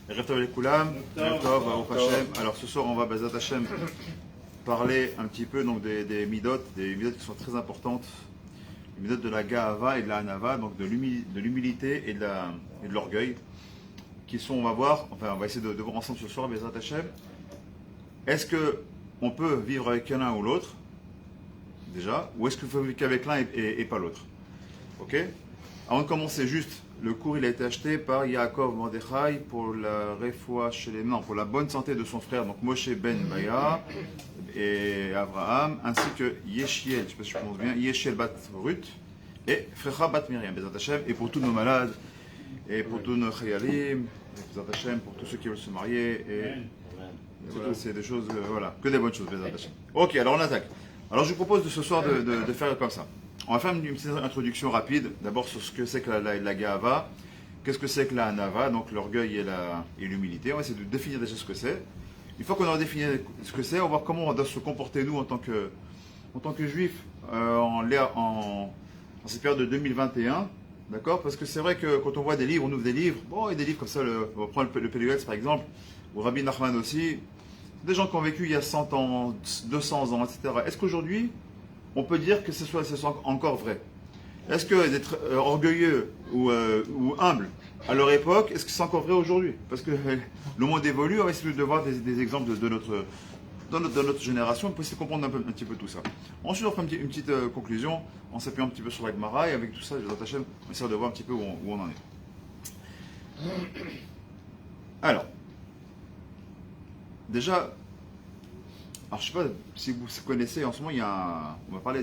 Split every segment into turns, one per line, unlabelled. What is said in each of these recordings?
Erev Tov Lekoulam, Erev Tov, Baruch Hashem. Alors ce soir on va Bezat Hashem parler un petit peu donc des midot qui sont très importantes, les midot de la Ga'ava et de la Hanava, donc de l'humilité et de l'orgueil, qui sont, on va voir, enfin on va essayer de voir ensemble ce soir Bezat Hashem. Est-ce que on peut vivre avec l'un ou l'autre déjà, ou est-ce qu'il faut vivre qu'avec l'un et pas l'autre? Ok. Avant de commencer, juste, le cours il a été acheté par Yaakov Mordechai pour la refoua chez les non, pour la bonne santé de son frère, donc Moshe Ben Baya et Abraham, ainsi que Yeshiel, je ne sais pas si je prononce bien, Yeshiel Bat Ruth et Frecha Bat Miriam, Bezat Hashem, et pour tous nos malades, et pour tous nos chayalim, Bezat Hashem, pour tous ceux qui veulent se marier, et voilà, c'est des choses, voilà, que des bonnes choses, Bezat Hashem. Ok, alors on attaque. Alors je vous propose de ce soir de faire comme ça. On va faire une petite introduction rapide, d'abord sur ce que c'est que la Ga'ava, qu'est-ce que c'est que la Hanava, donc l'orgueil et l'humilité. On va essayer de définir déjà ce que c'est. Une fois qu'on aura défini ce que c'est, on va voir comment on doit se comporter nous en tant que juifs en cette période de 2021. D'accord? Parce que c'est vrai que quand on voit des livres, on ouvre des livres, bon, il y a des livres comme ça, on va prendre le Péluetz par exemple, ou Rabbi Nachman aussi, des gens qui ont vécu il y a 100 ans, 200 ans, etc. Est-ce qu'aujourd'hui, on peut dire que ce soit encore vrai? Est-ce que d'être orgueilleux ou humble à leur époque, est-ce que c'est encore vrai aujourd'hui? Parce que le monde évolue, on va essayer de voir des exemples de notre génération pour essayer de comprendre un petit peu tout ça. Ensuite, on fera une petite conclusion en s'appuyant un petit peu sur la Gemara et avec tout ça, on va essayer de voir un petit peu où on en est. Alors, déjà, alors je ne sais pas si vous connaissez, en ce moment, on va parler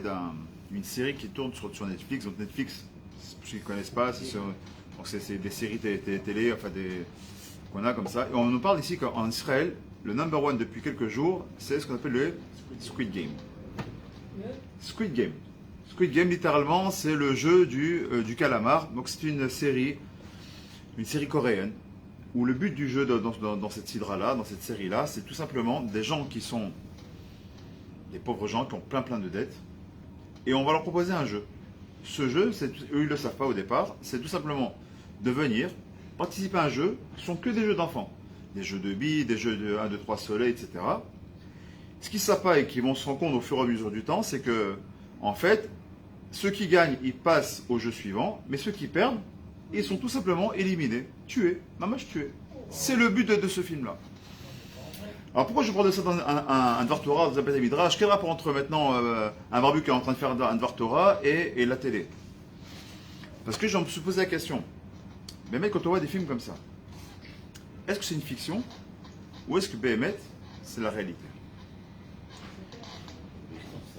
d'une série qui tourne sur Netflix. Donc Netflix, pour ceux qui ne connaissent pas, c'est des séries télé, enfin qu'on a comme ça. Et on nous parle ici qu'en Israël, le number one depuis quelques jours, c'est ce qu'on appelle le Squid Game. Squid Game. Squid Game, littéralement, c'est le jeu du calamar. Donc c'est une série coréenne, où le but du jeu dans cette sidra-là, dans cette série-là, c'est tout simplement des gens qui sont des pauvres gens qui ont plein de dettes, et on va leur proposer un jeu. Ce jeu, eux ils ne le savent pas au départ, c'est tout simplement de venir participer à un jeu, ce ne sont que des jeux d'enfants, des jeux de billes, des jeux de 1, 2, 3 soleil, etc. Ce qu'ils ne savent pas et qui vont se rendre compte au fur et à mesure du temps, c'est que, en fait, ceux qui gagnent, ils passent au jeu suivant, mais ceux qui perdent, ils sont tout simplement éliminés, tués, mamash tués. C'est le but de ce film-là. Alors pourquoi je parle de ça dans un Dvar Torah, dans un Beth Midrash? Quel rapport entre maintenant un barbu qui est en train de faire un Dvar Torah et la télé? Parce que je me suis posé la question. Mais mec, quand on voit des films comme ça, est-ce que c'est une fiction ou est-ce que Béhémet, c'est la réalité?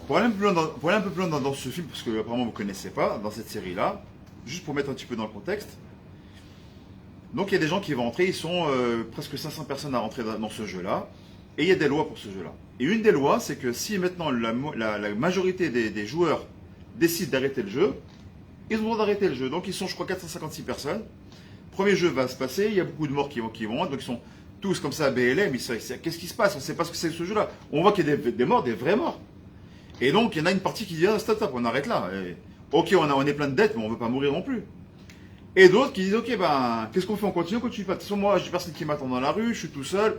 Pour aller un peu plus loin dans ce film, parce que apparemment vous ne connaissez pas, dans cette série-là, juste pour mettre un petit peu dans le contexte, donc il y a des gens qui vont rentrer, ils sont presque 500 personnes à rentrer dans ce jeu-là, et il y a des lois pour ce jeu-là. Et une des lois, c'est que si maintenant la majorité des joueurs décident d'arrêter le jeu, ils ont le droit d'arrêter le jeu. Donc ils sont, je crois, 456 personnes. Premier jeu va se passer, il y a beaucoup de morts qui vont, donc ils sont tous comme ça à BLM, qu'est-ce qui se passe? On ne sait pas ce que c'est ce jeu-là. On voit qu'il y a des morts, des vrais morts. Et donc il y en a une partie qui dit, ah, stop, on arrête là. Et, ok, on est plein de dettes, mais on ne veut pas mourir non plus. Et d'autres qui disent, ok, ben, qu'est-ce qu'on fait? On continue pas. De toute façon, moi, j'ai personne qui m'attend dans la rue, je suis tout seul.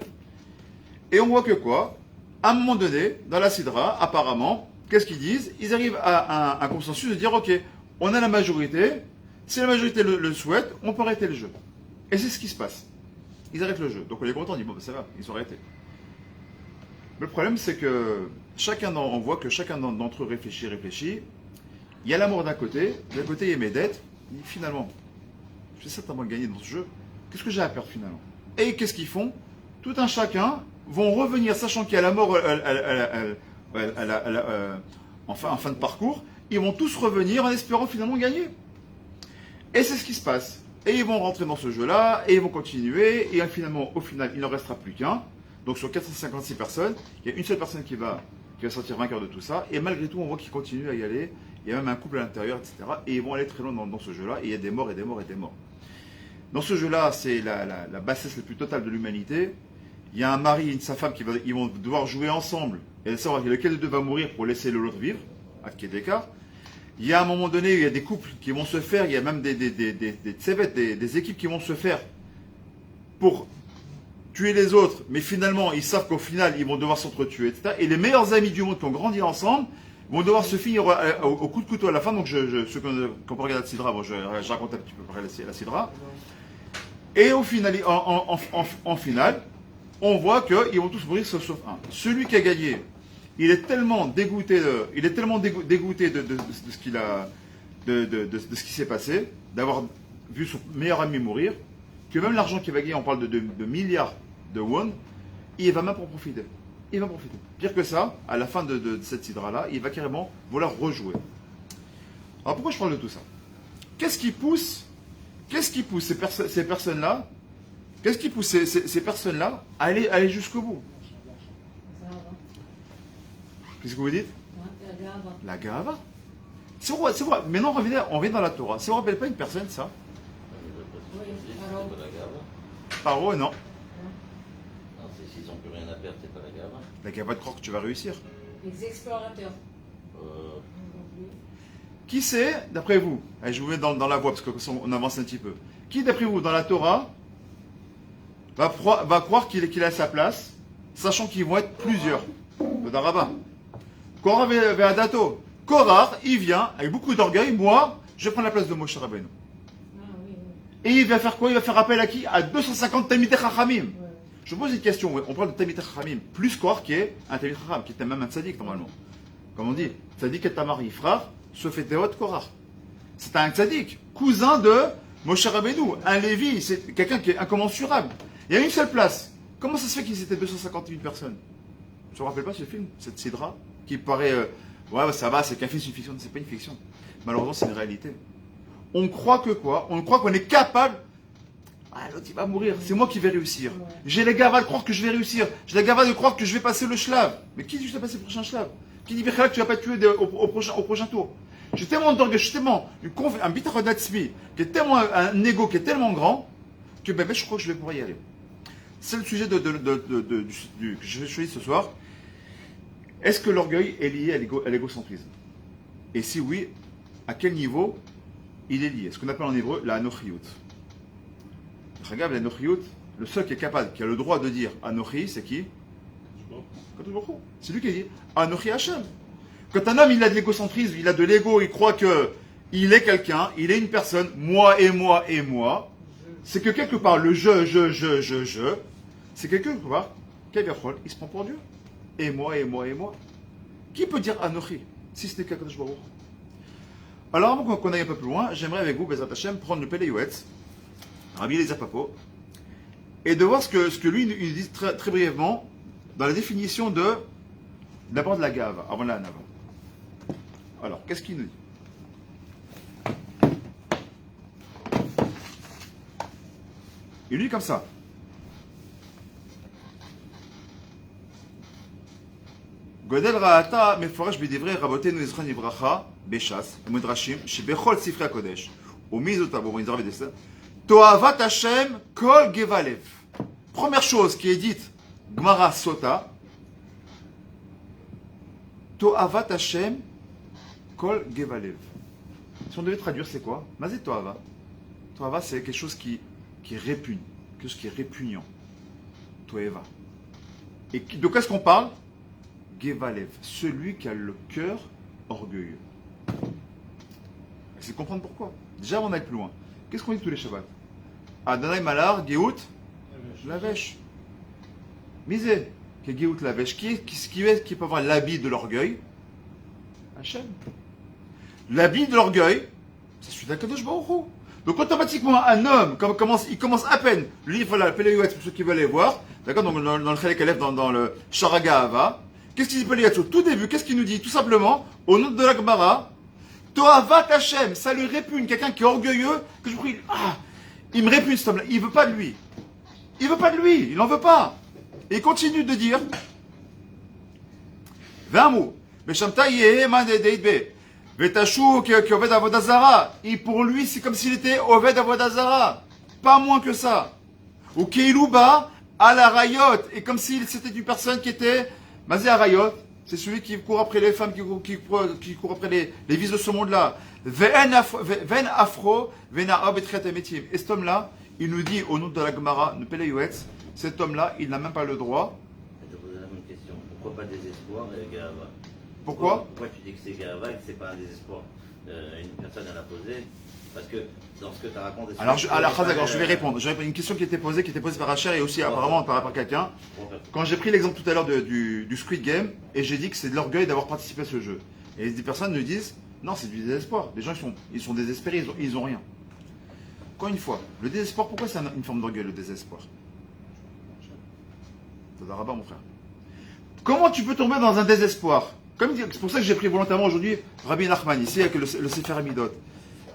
Et on voit que quoi? À un moment donné, dans la Sidra, apparemment, qu'est-ce qu'ils disent? Ils arrivent à un consensus de dire, ok, on a la majorité, si la majorité le souhaite, on peut arrêter le jeu. Et c'est ce qui se passe. Ils arrêtent le jeu. Donc on est content, on dit, bon, ben, ça va, ils ont arrêté. Mais le problème, c'est que on voit que chacun d'entre eux réfléchit. Il y a la mort d'un côté il y a mes dettes. Et finalement, j'ai certainement gagné dans ce jeu. Qu'est-ce que j'ai à perdre finalement? Et qu'est-ce qu'ils font? Tout un chacun vont revenir, sachant qu'il y a la mort en fin de parcours. Ils vont tous revenir en espérant finalement gagner. Et c'est ce qui se passe. Et ils vont rentrer dans ce jeu-là, et ils vont continuer, et finalement, au final, il n'en restera plus qu'un. Donc sur 456 personnes, il y a une seule personne qui va sortir vainqueur de tout ça, et malgré tout, on voit qu'ils continuent à y aller. Il y a même un couple à l'intérieur, etc. Et ils vont aller très loin dans ce jeu-là, et il y a des morts et des morts et des morts. Dans ce jeu-là, c'est la bassesse la plus totale de l'humanité. Il y a un mari et sa femme ils vont devoir jouer ensemble, et savoir lequel des deux va mourir pour laisser l'autre vivre, à qu'il y ait d'écart. Il y a un moment donné, il y a des couples qui vont se faire, il y a même des équipes qui vont se faire pour tuer les autres, mais finalement, ils savent qu'au final, ils vont devoir s'entretuer, etc. Et les meilleurs amis du monde qui ont grandi ensemble vont devoir se finir au coup de couteau à la fin. Donc, ceux qui ont pas regardé la Sidra, bon, je raconte un petit peu la Sidra. Et au final, en finale, on voit qu'ils vont tous mourir sauf un. Celui qui a gagné, il est tellement dégoûté de ce qu'il a, de ce qui s'est passé, d'avoir vu son meilleur ami mourir, que même l'argent qu'il va gagner, on parle de milliards de won, il va même pas en profiter. Il va en profiter. Pire que ça, à la fin de cette sidra-là, il va carrément vouloir rejouer. Alors pourquoi je parle de tout ça? Qu'est-ce qui pousse ces personnes-là, qu'est-ce qui pousse ces personnes-là à aller jusqu'au bout? Qu'est-ce que vous dites? La gava. C'est vrai. Maintenant, on revient dans la Torah. Ça ne vous rappelle pas une personne, ça? Paro, non.
Non, c'est s'ils n'ont plus rien à perdre, c'est pas la gava.
La gava de croire que tu vas réussir.
Les explorateurs.
Qui c'est, d'après vous? Allez, je vous mets dans la voie, parce qu'on avance un petit peu. Qui, d'après vous, dans la Torah, va croire qu'il a sa place, sachant qu'ils vont être plusieurs? Le Daraba. Korah Ve'adato. Korah, il vient, avec beaucoup d'orgueil, moi, je prends la place de Moshe Rabbeinu. Et il va faire quoi? Il va faire appel à qui? À 250 Talmidei Chachamim. Je vous pose une question, on parle de Talmidei Chachamim, plus Korah qui est un Talmidei Chacham, qui était même un tzaddik normalement. Comme on dit, tzaddik et Tamari, frère, se fait Théot Korah. C'est un tzaddik, cousin de Moshe Rabbeinu, un Lévi, c'est quelqu'un qui est incommensurable. Il y a une seule place. Comment ça se fait qu'ils étaient 250 000 personnes? Je ne me rappelle pas ce film, cette sidra, qui paraît, ouais ça va, c'est qu'un film, c'est une fiction, c'est pas une fiction. Malheureusement, c'est une réalité. On croit que quoi? On croit qu'on est capable. Ah, l'autre il va mourir, c'est moi qui vais réussir. J'ai les gavas de croire que je vais réussir. J'ai les gavas de croire que je vais passer le shlav. Mais qui dit que je vais passer le prochain shlav? Qui dit que tu vas pas tuer au prochain tour? J'ai tellement d'orgueil, j'ai tellement un bitachon atzmi, qui est tellement un ego qui est tellement grand, que ben, je crois que je vais pouvoir y aller. C'est le sujet que je vais choisir ce soir. Est-ce que l'orgueil est lié à l'égocentrisme? Et si oui, à quel niveau il est lié? Ce qu'on appelle en hébreu la anochiout. Regarde, la anochiout, le seul qui est capable, qui a le droit de dire anochi, c'est qui? C'est lui qui dit anochi Hashem. Quand un homme il a de l'égocentrisme, il a de l'ego, il croit qu'il est quelqu'un, il est une personne, moi et moi et moi, c'est que quelque part, le je, c'est quelque part, il se prend pour Dieu. Et moi, et moi, et moi. Qui peut dire Anochi, si ce n'est qu'Akadosh Baruch? Alors, avant qu'on aille un peu plus loin, j'aimerais avec vous, Bezrat Hashem, prendre le Peleyouet, Rabbi Eliezer Papo, et de voir ce que lui il dit très, très brièvement dans la définition d'abord de la gave, avant la nava. Alors, qu'est-ce qu'il nous dit? Il lui dit comme ça. Godel Ra'ata מפורש בדברי רבותינו זכרם לברכה בש"ס ומדרשים שבכל ספרי הקודש ומי זאת אבו מנזר ודסה תועבת השם כל גבה לב. Première chose qui est dite Gemara Sota, Toavat Hashem kol geva lev. Si on devait traduire, c'est quoi? Mazé Toava. Toava, c'est quelque chose qui répugne, quelque chose qui est répugnant. Toeva. Et de quoi est-ce qu'on parle? Gevalev, celui qui a le cœur orgueilleux. C'est comprendre pourquoi. Déjà, on va aller plus loin. Qu'est-ce qu'on dit tous les Shabbats? Adonai Malar, Geout, Lavesh. Misé, qui est Geout Lavesh. Qui peut avoir l'habit de l'orgueil? Hachem. L'habit de l'orgueil, c'est celui d'Akadosh Baruch Hu. Donc automatiquement, un homme, il commence à peine le livre là, le Peleyouet, pour ceux qui veulent aller voir, d'accord, donc dans le Chelek Aleph, dans le Sharaga Hava. Qu'est-ce qu'il dit Peleyouet au tout début? Qu'est-ce qu'il nous dit? Tout simplement, au nom de la Gemara, Toavat Hashem, ça lui répugne, quelqu'un qui est orgueilleux, que je prie, il me répugne cet homme-là, il veut pas de lui. Il veut pas de lui, il n'en veut pas. Et il continue de dire, V'amu, Beshamta Yeheman Deidbe. Vetachou qui Oved Avodazara. Et pour lui, c'est comme s'il était Oved Avodazara. Pas moins que ça. Ou Keilouba à la Rayot. Et comme s'il c'était une personne qui était Mazé à Rayot. C'est celui qui court après les femmes, qui court après les vices de ce monde-là. Ven afro, vena ob et emetim. Et cet homme-là, il nous dit au nom de la Gemara, de Peleyouet, cet homme-là, il n'a même pas le droit.
Je te posais la même question. Pourquoi pas désespoir et Gahava?
Pourquoi?
Pourquoi tu dis que c'est Gahava et que c'est pas un désespoir? Une personne elle a posé. Parce que dans ce que tu as raconté.
Alors, je vais répondre. J'ai une question qui était posée par Hacher et aussi apparemment par quelqu'un. Quand j'ai pris l'exemple tout à l'heure du Squid Game, et j'ai dit que c'est de l'orgueil d'avoir participé à ce jeu. Et des personnes me disent, non, c'est du désespoir. Les gens, ils sont désespérés, ils ont rien. Encore une fois, le désespoir, pourquoi c'est une forme d'orgueil, le désespoir? Ça rabat, mon frère. Comment tu peux tomber dans un désespoir? C'est pour ça que j'ai pris volontairement aujourd'hui Rabbi Nachman, ici, avec le Sefer Hamidot.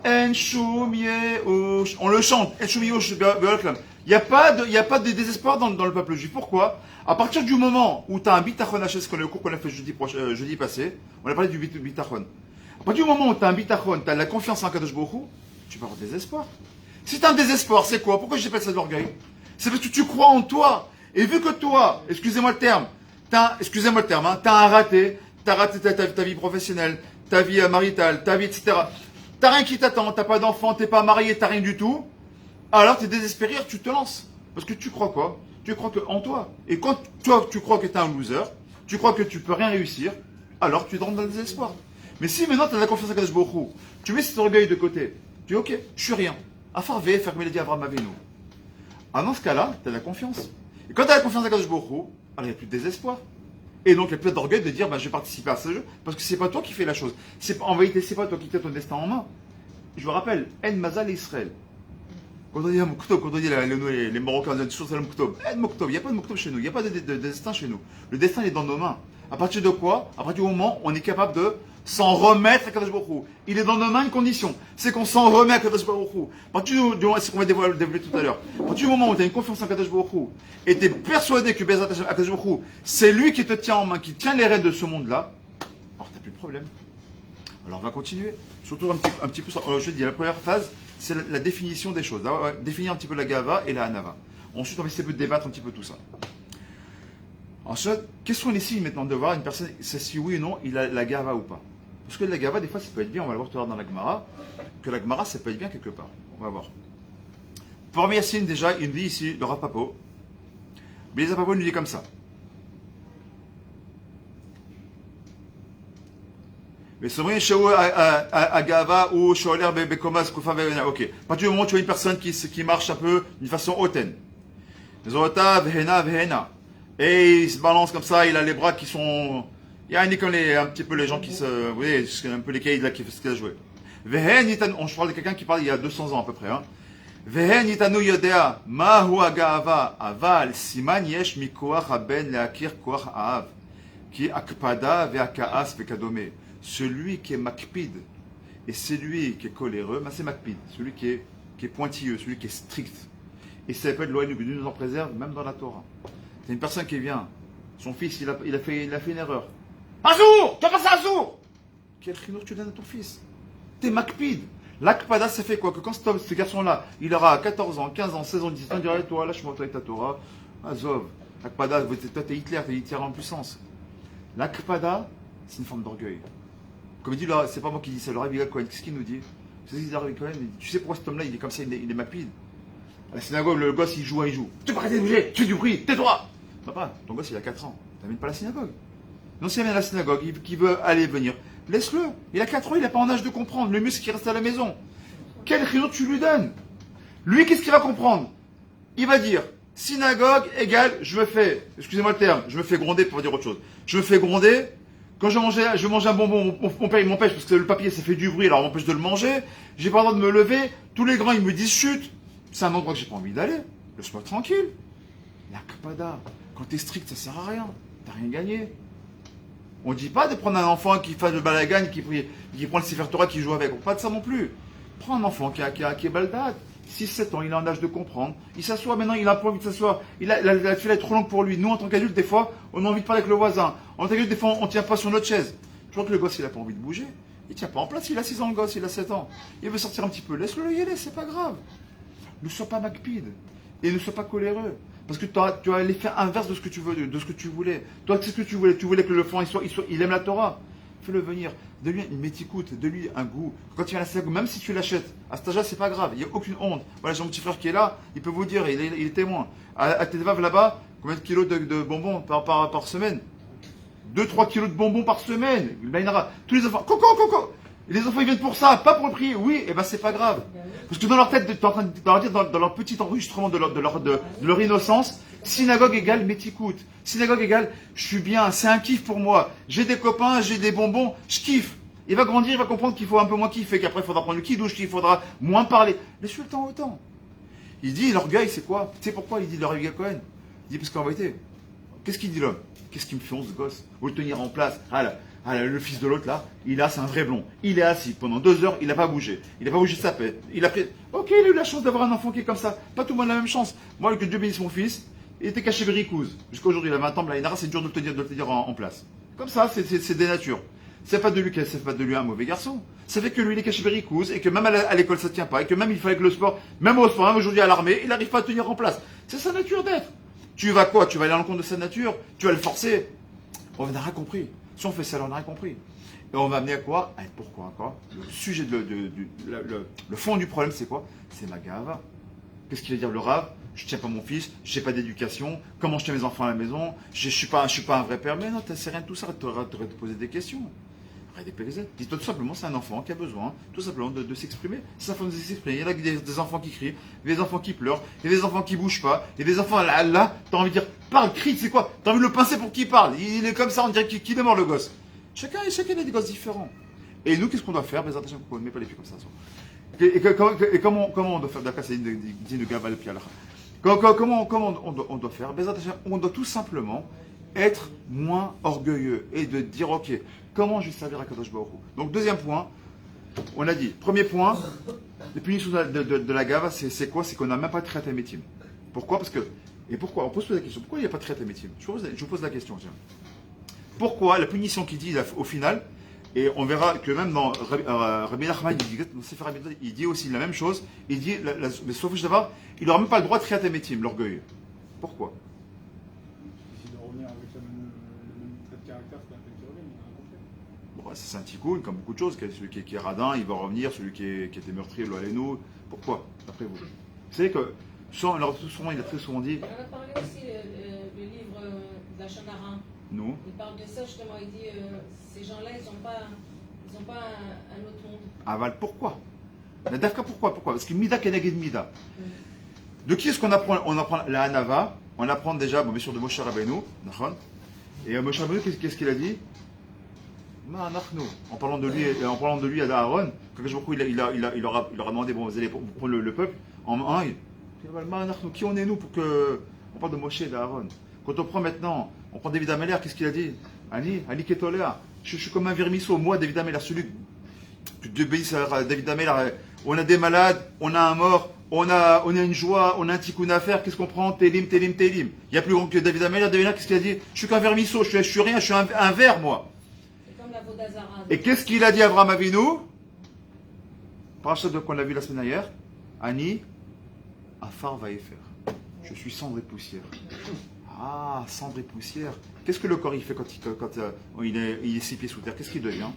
En shum yehush. On le chante. En shum yehush be'olklam. Il n'y a pas de désespoir dans le peuple juif. Pourquoi? À partir du moment où tu as un bitachon Hachem, c'est le cours qu'on a fait jeudi passé, on a parlé du bitachon. À partir du moment où tu as un bitachon, tu as la confiance en Kadosh Baruch Hu, tu peux avoir désespoir. Si tu as un désespoir, c'est quoi? Pourquoi j'appelle ça de l'orgueil? C'est parce que tu crois en toi. Et vu que toi, excusez-moi le terme, t'as un raté, t'as raté ta vie professionnelle, ta vie maritale, ta vie, etc. T'as rien qui t'attend, t'as pas d'enfant, t'es pas marié, t'as rien du tout. Alors t'es désespéré, tu te lances. Parce que tu crois quoi? Tu crois que en toi. Et quand toi tu crois que t'es un loser, tu crois que tu peux rien réussir, alors tu rentres dans le désespoir. Mais si maintenant t'as la confiance en Kadosh Baruch Hu, tu mets cet orgueil de côté, tu dis ok, je suis rien. Afarvé, faire comme il a dit Abraham Avinu. Ah, dans ce cas-là, t'as la confiance. Et quand t'as la confiance en Kadosh Baruch Hu, alors il n'y a plus de désespoir. Et donc, il y a plus d'orgueil de dire, je vais participer à ce jeu, parce que c'est pas toi qui fais la chose. En vérité, c'est pas toi qui tiens ton destin en main. Je vous rappelle, En Mazal Israël. Quand on dit Mouktob, quand on dit les Marocains, on dit toujours c'est Mouktob. En Mouktob, il n'y a pas de Mouktob chez nous, il n'y a pas de destin chez nous. Le destin est dans nos mains. À partir de quoi? À partir du moment où on est capable de s'en remettre à Kadosh Baruch Hu. Il est dans nos mains une condition, c'est qu'on s'en remet à Kadosh Baruch Hu. À partir du moment, c'est ce qu'on va développer tout à l'heure. À partir du moment où tu as une confiance en Kadosh Baruch Hu, et tu es persuadé que Bezrat Hashem, Kadosh Baruch Hu, c'est lui qui te tient en main, qui tient les rênes de ce monde-là, alors tu n'as plus de problème. Alors on va continuer. Surtout un petit peu, je dis, la première phase, c'est la définition des choses. Là, définir un petit peu la Gava et la Hanava. Ensuite, on va essayer de débattre un petit peu tout ça. Ensuite, quels sont les signes maintenant de voir une personne, c'est si oui ou non, il a la Gava ou pas? Parce que la Gava, des fois, ça peut être bien, on va le voir tout à l'heure dans la Gemara, que la Gemara, ça peut être bien quelque part. On va voir. Premier signe, déjà, il nous dit ici, le Rav Papo. Mais les Papo nous dit comme ça. Mais c'est vrai, à Gava ou Sholer Bekomas Kufa Vena. Ok. À partir du moment où tu as une personne qui marche un peu d'une façon hautaine. Zota Vehena Vehena. Et il se balance comme ça, il a les bras qui sont. Il y a un petit peu les gens qui se. Vous voyez, un peu les caïds là qui font ce qu'il a joué. Vehen Yitan. Je parle de quelqu'un qui parle il y a 200 ans à peu près. Vehen Yitanu Yodea. Mahu Agava. Aval. Siman Yesh Mikoach Aben Leakir Koach Aav. Qui Akpada Veakaas Vekadome. Celui qui est makpid et celui qui est coléreux, c'est makpid. Celui qui est pointilleux, celui qui est strict. Et ça s'appelle l'Ohen Dieu nous en préserve, même dans la Torah. C'est une personne qui vient, son fils, il a fait une erreur. Azour, tu as passé Azour. Quel chinour tu donnes à ton fils? T'es makpid. L'akpada, ça fait quoi? Que quand ce garçon-là, il aura 14 ans, 15 ans, 16 ans, 17 ans, il dira, toi, lâche-moi avec ta Torah. Azov. L'akpada, toi, t'es Hitler, t'es Hitler en puissance. L'akpada, c'est une forme d'orgueil. Comme il dit, là, c'est pas moi qui dis ça, le Rav Cohen, qu'est-ce qu'il nous dit? Tu sais pourquoi cet homme-là, il est comme ça, il est makpid? À la synagogue, le gosse, il joue. Tu peux arrêter de bouger, tu fais du bruit, tais-toi! Papa, ton gosse, il a 4 ans, t'amènes pas à la synagogue. Non, s'il vient à la synagogue, qui veut aller venir, laisse-le. Il a 4 ans, il n'a pas en âge de comprendre. Le mieux, c'est qu'il reste à la maison. Quel chinois tu lui donnes? Lui, qu'est-ce qu'il va comprendre? Il va dire, synagogue égale, excusez-moi le terme, je me fais gronder pour dire autre chose. Je me fais gronder. Quand je mange un bonbon, mon père il m'empêche parce que le papier ça fait du bruit, alors il m'empêche de le manger. J'ai pas le droit de me lever. Tous les grands ils me disent chut. C'est un endroit que j'ai pas envie d'aller. Laisse-moi tranquille. La kapada, quand t'es strict, ça sert à rien. T'as rien gagné. On dit pas de prendre un enfant qui fait le balagan, qui prend le Sefer Torah, qui joue avec. Pas de ça non plus. Prends un enfant qui est baldade. 6-7 ans, il est en âge de comprendre. Il s'assoit maintenant, il a pas envie de s'asseoir. La file est trop longue pour lui. Nous, en tant qu'adultes, des fois, on a envie de parler avec le voisin. En tant qu'adulte, des fois, on ne tient pas sur notre chaise. Je crois que le gosse, il n'a pas envie de bouger. Il ne tient pas en place. Il a 6 ans, le gosse, il a 7 ans. Il veut sortir un petit peu. Laisse-le y aller, c'est pas grave. Ne sois pas makpid. Et ne sois pas coléreux. Parce que tu as l'effet inverse de ce que tu veux, de ce que tu voulais. Toi, c'est ce que tu voulais. Tu voulais que le enfant, il aime la Torah. fais-le venir, donne-lui une méticoute, donne-lui un goût. Quand il vient à la synagogue, même si tu l'achètes, à cet âge-là, c'est pas grave, il n'y a aucune honte. Voilà, j'ai mon petit frère qui est là, il peut vous dire, il est témoin. À Tedvav là-bas, combien de kilos de bonbons par semaine? 2-3 kilos de bonbons par semaine. Tous les enfants, coco. Et les enfants ils viennent pour ça, pas pour le prix. Oui, et ben c'est pas grave. Parce que dans leur tête, tu es en train de leur dire, dans leur petit enregistrement de leur innocence, synagogue égale méticoute. Synagogue égale je suis bien, c'est un kiff pour moi. J'ai des copains, j'ai des bonbons, je kiffe. Il va grandir, il va comprendre qu'il faut un peu moins kiffer, qu'après il faudra prendre le kidouche, qu'il faudra moins parler. Laisse-lui le temps au temps. Il dit l'orgueil c'est quoi? Tu sais pourquoi il dit l'orgueil à Cohen? Il dit parce qu'en vérité, qu'est-ce qu'il dit l'homme? Qu'est-ce qui me fait ce gosse? Vous le tenir en place. Le fils de l'autre là, c'est un vrai blond. Il est assis pendant 2 heures, il n'a pas bougé. Il n'a pas bougé de sa tête. Il a pris. Ok, il a eu la chance d'avoir un enfant qui est comme ça. Pas tout le monde a la même chance. Moi, que Dieu bénisse mon fils, il était caché Béricouse. Jusqu'à aujourd'hui, il a 20 ans, là, c'est dur de le tenir en place. Comme ça, c'est des natures. C'est pas de lui un mauvais garçon. Ça fait que lui, il est caché Béricouse et que même à l'école, ça ne tient pas. Et que même il fallait que le sport, même au sport, même aujourd'hui à l'armée, il n'arrive pas à tenir en place. C'est sa nature d'être. Tu vas quoi? Tu vas aller à l'encontre de sa nature? Tu vas le forcer? On n'a rien compris. Si on fait ça, on n'a rien compris. Et on va amener à quoi? À être pourquoi encore? Le sujet, le fond du problème, c'est quoi? C'est ma gava. Qu'est-ce qu'il veut dire le rave? Je ne tiens pas mon fils, je n'ai pas d'éducation, comment je tiens mes enfants à la maison, je ne suis pas un vrai père. Mais non, c'est rien de tout ça, tu aurais te poser des questions. Arrête des PZ. Dis-toi tout simplement, c'est un enfant qui a besoin, tout simplement, de s'exprimer. C'est sa façon de s'exprimer. Il y en a des enfants qui crient, des enfants qui pleurent, il y a des enfants qui ne bougent pas, il y a des enfants là, tu as envie de dire, parle, crie, c'est quoi? Tu as envie de le pincer pour qu'il parle. Il est comme ça, on dirait qu'il est mort le gosse. Chacun a des gosses différents. Et nous, qu'est-ce qu'on doit faire? Mais attention, on ne met pas les pieds comme ça. Et comment on doit faire? D'accord, c'est une de Gaval Pialra. Comment on doit faire? On doit tout simplement être moins orgueilleux et de dire ok, comment je vais servir à Kadosh Baruch Hu. Donc deuxième point, on a dit, premier point, les punitions de la gava, c'est quoi? C'est qu'on n'a même pas de traité métim. Pourquoi? Pourquoi? On pose la question, pourquoi il n'y a pas de traité métim? Je vous pose la question, tiens. Pourquoi la punition qu'il dit au final, et on verra que même dans Rabbi Nachman, il dit aussi la même chose, il dit, mais sauf que d'abord, il n'aura même pas le droit de créer un métier, l'orgueil. Pourquoi?
Il de revenir avec le même trait de caractère, c'est la peine qui revient, il a un complet.
C'est un ticoun, comme beaucoup de choses. Celui qui est radin, il va revenir, celui qui était meurtrier, nous. Pourquoi, d'après vous? Vous savez que, souvent, il a très souvent dit.
On a parlé aussi le livre d'Achanara.
Nous.
Il parle de ça justement, il dit ces gens-là, ils n'ont pas un autre monde.
Aval, pourquoi? Pourquoi? Parce que Mida Keneged Mida. De qui est-ce qu'on apprend? On apprend la Hanava, on apprend déjà, bien sûr, de Moshe Rabbeinu, et Moshe Rabbeinu, qu'est-ce qu'il a dit? En parlant de lui à Aaron, il leur a demandé, bon, vous allez prendre le peuple, en un, qui on est nous pour que. On parle de Moshe et d'Aaron. Quand on prend maintenant, on prend David Ameller, qu'est-ce qu'il a dit? Ali Ketolea, je suis comme un vermisseau, moi, David Ameller, celui que Dieu bénisse à David Ameller, on a des malades, on a un mort, on a une joie, on a un tikkun à faire, qu'est-ce qu'on prend? Télim. Il y a plus grand que David Ameller, qu'est-ce qu'il a dit? Je suis qu'un vermisseau, je suis rien, je suis un ver, moi.
C'est comme la Vodazara.
Et qu'est-ce qu'il a dit à Avraham Avinu? Parachat qu'on a vu la semaine dernière, Ani, Afar Vaefer. Je suis cendre et poussière. Ah, cendre et poussière. Qu'est-ce que le corps il fait quand il est 6 pieds sous terre? Qu'est-ce qu'il devient?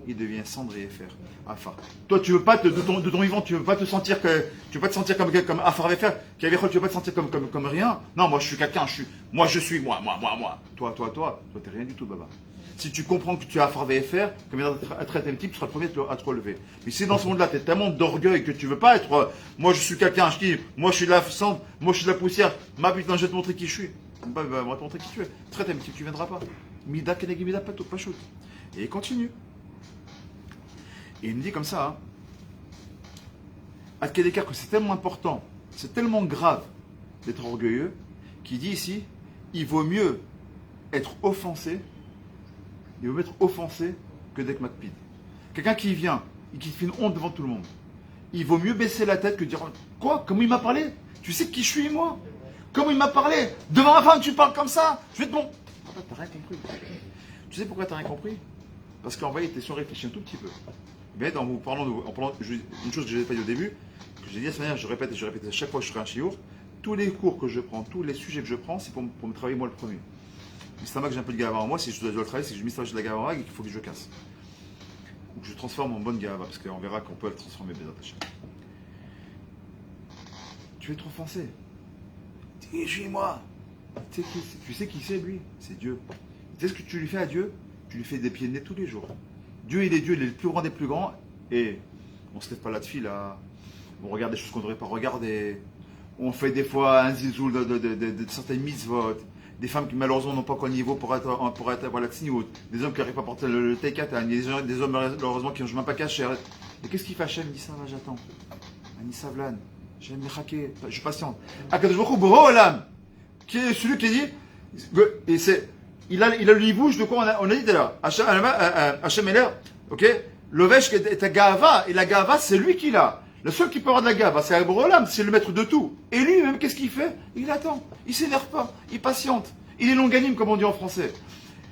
Il devient cendre et effet. Afar. Toi, tu veux pas de ton vivant, tu veux pas te sentir comme Afar et faire. Tu veux pas te sentir comme rien. Non, moi je suis quelqu'un. Moi. Toi, t'es rien du tout, Baba. Si tu comprends que tu as Afar et faire, comme un très type, tu seras le premier à te relever. Mais si dans ce monde-là, tu es tellement d'orgueil que tu veux pas être. Moi, je suis quelqu'un. Moi, je suis de la cendre. Moi, je suis de la poussière. Ma putain, je vais te montrer qui je suis. On va te montrer qui tu es. Très type, tu viendras pas. Mida kenegi mida pas shoot. Et il continue. Et il me dit comme ça, hein, à Kedekar, que c'est tellement important, c'est tellement grave d'être orgueilleux, qu'il dit ici, il vaut mieux être offensé, que d'être macpide. Quelqu'un qui vient et qui fait une honte devant tout le monde, il vaut mieux baisser la tête que de dire, quoi? Comment il m'a parlé? Tu sais qui je suis, moi? Comment il m'a parlé? Devant ma femme, tu parles comme ça? Je vais te bon. T'as rien compris. Tu sais pourquoi t'as rien compris? Parce qu'en vrai, il était sur réfléchir un tout petit peu. Mais en parlant, une chose que je n'ai pas dit au début, que j'ai dit la semaine dernière, je répète à chaque fois que je ferai un chiour, tous les cours que je prends, tous les sujets que je prends, c'est pour me travailler moi le premier. Mistama que j'ai un peu de gava en moi, si je dois le travailler, c'est que je mistama de la gava en moi et qu'il faut que je casse. Ou que je transforme en bonne gava, parce qu'on verra qu'on peut le transformer, Bezat Hashem. Tu es trop offensé. Dis-moi. Tu sais qui c'est lui? C'est Dieu. Tu sais ce que tu lui fais à Dieu? Tu lui fais des pieds de nez tous les jours. Dieu, il est le plus grand des plus grands. Et on se lève pas là-dessus, là. On regarde des choses qu'on ne devrait pas regarder. On fait des fois un zizoul de certaines mitzvot. Des femmes qui malheureusement n'ont pas encore le niveau pour avoir la tsniout. Des hommes qui n'arrivent pas à porter le teikatan. Des hommes malheureusement qui n'ont même pas caché. Et qu'est-ce qu'il fait Hachem? Il dit ça va, j'attends. Anisavlan. J'aime les hacker. Je patiente. Akadosh Baruch Hu Boro Olam, qui est celui qui dit, et c'est, il a le livouche de quoi on a dit là. Hachem Eler, ok? L'ovesh est à Gava, et la Gava c'est lui qui l'a. Le seul qui peut avoir de la Gava, c'est Boro Olam, c'est le maître de tout. Et lui, même, qu'est-ce qu'il fait? Il attend. Il s'énerve pas. Il patiente. Il est longanime, comme on dit en français.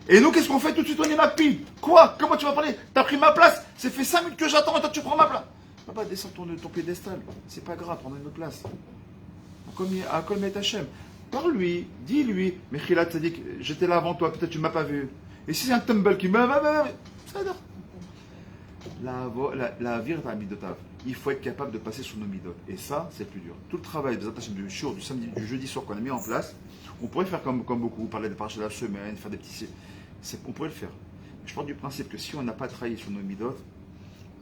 Et nous, qu'est-ce qu'on fait? Tout de suite, on est ma pile. Quoi? Comment tu vas parler? T'as pris ma place? C'est fait 5 minutes que j'attends, et toi tu prends ma place. Papa, descends ton piédestal. C'est pas grave, prends une autre place. À Kol Met Hachem. Parle-lui, dis-lui. Mechilat Tzadik, j'étais là avant toi, peut-être tu ne m'as pas vu. Et si c'est un tumble qui me. Ça va. La vire à midotav. Il faut être capable de passer sur nos midot. Et ça, c'est plus dur. Tout le travail des attachements du jour, du samedi, du jeudi soir qu'on a mis en place, on pourrait faire comme beaucoup, parler des parachutes de la semaine, faire des petits. On pourrait le faire. Je pars du principe que si on n'a pas travaillé sur nos midot,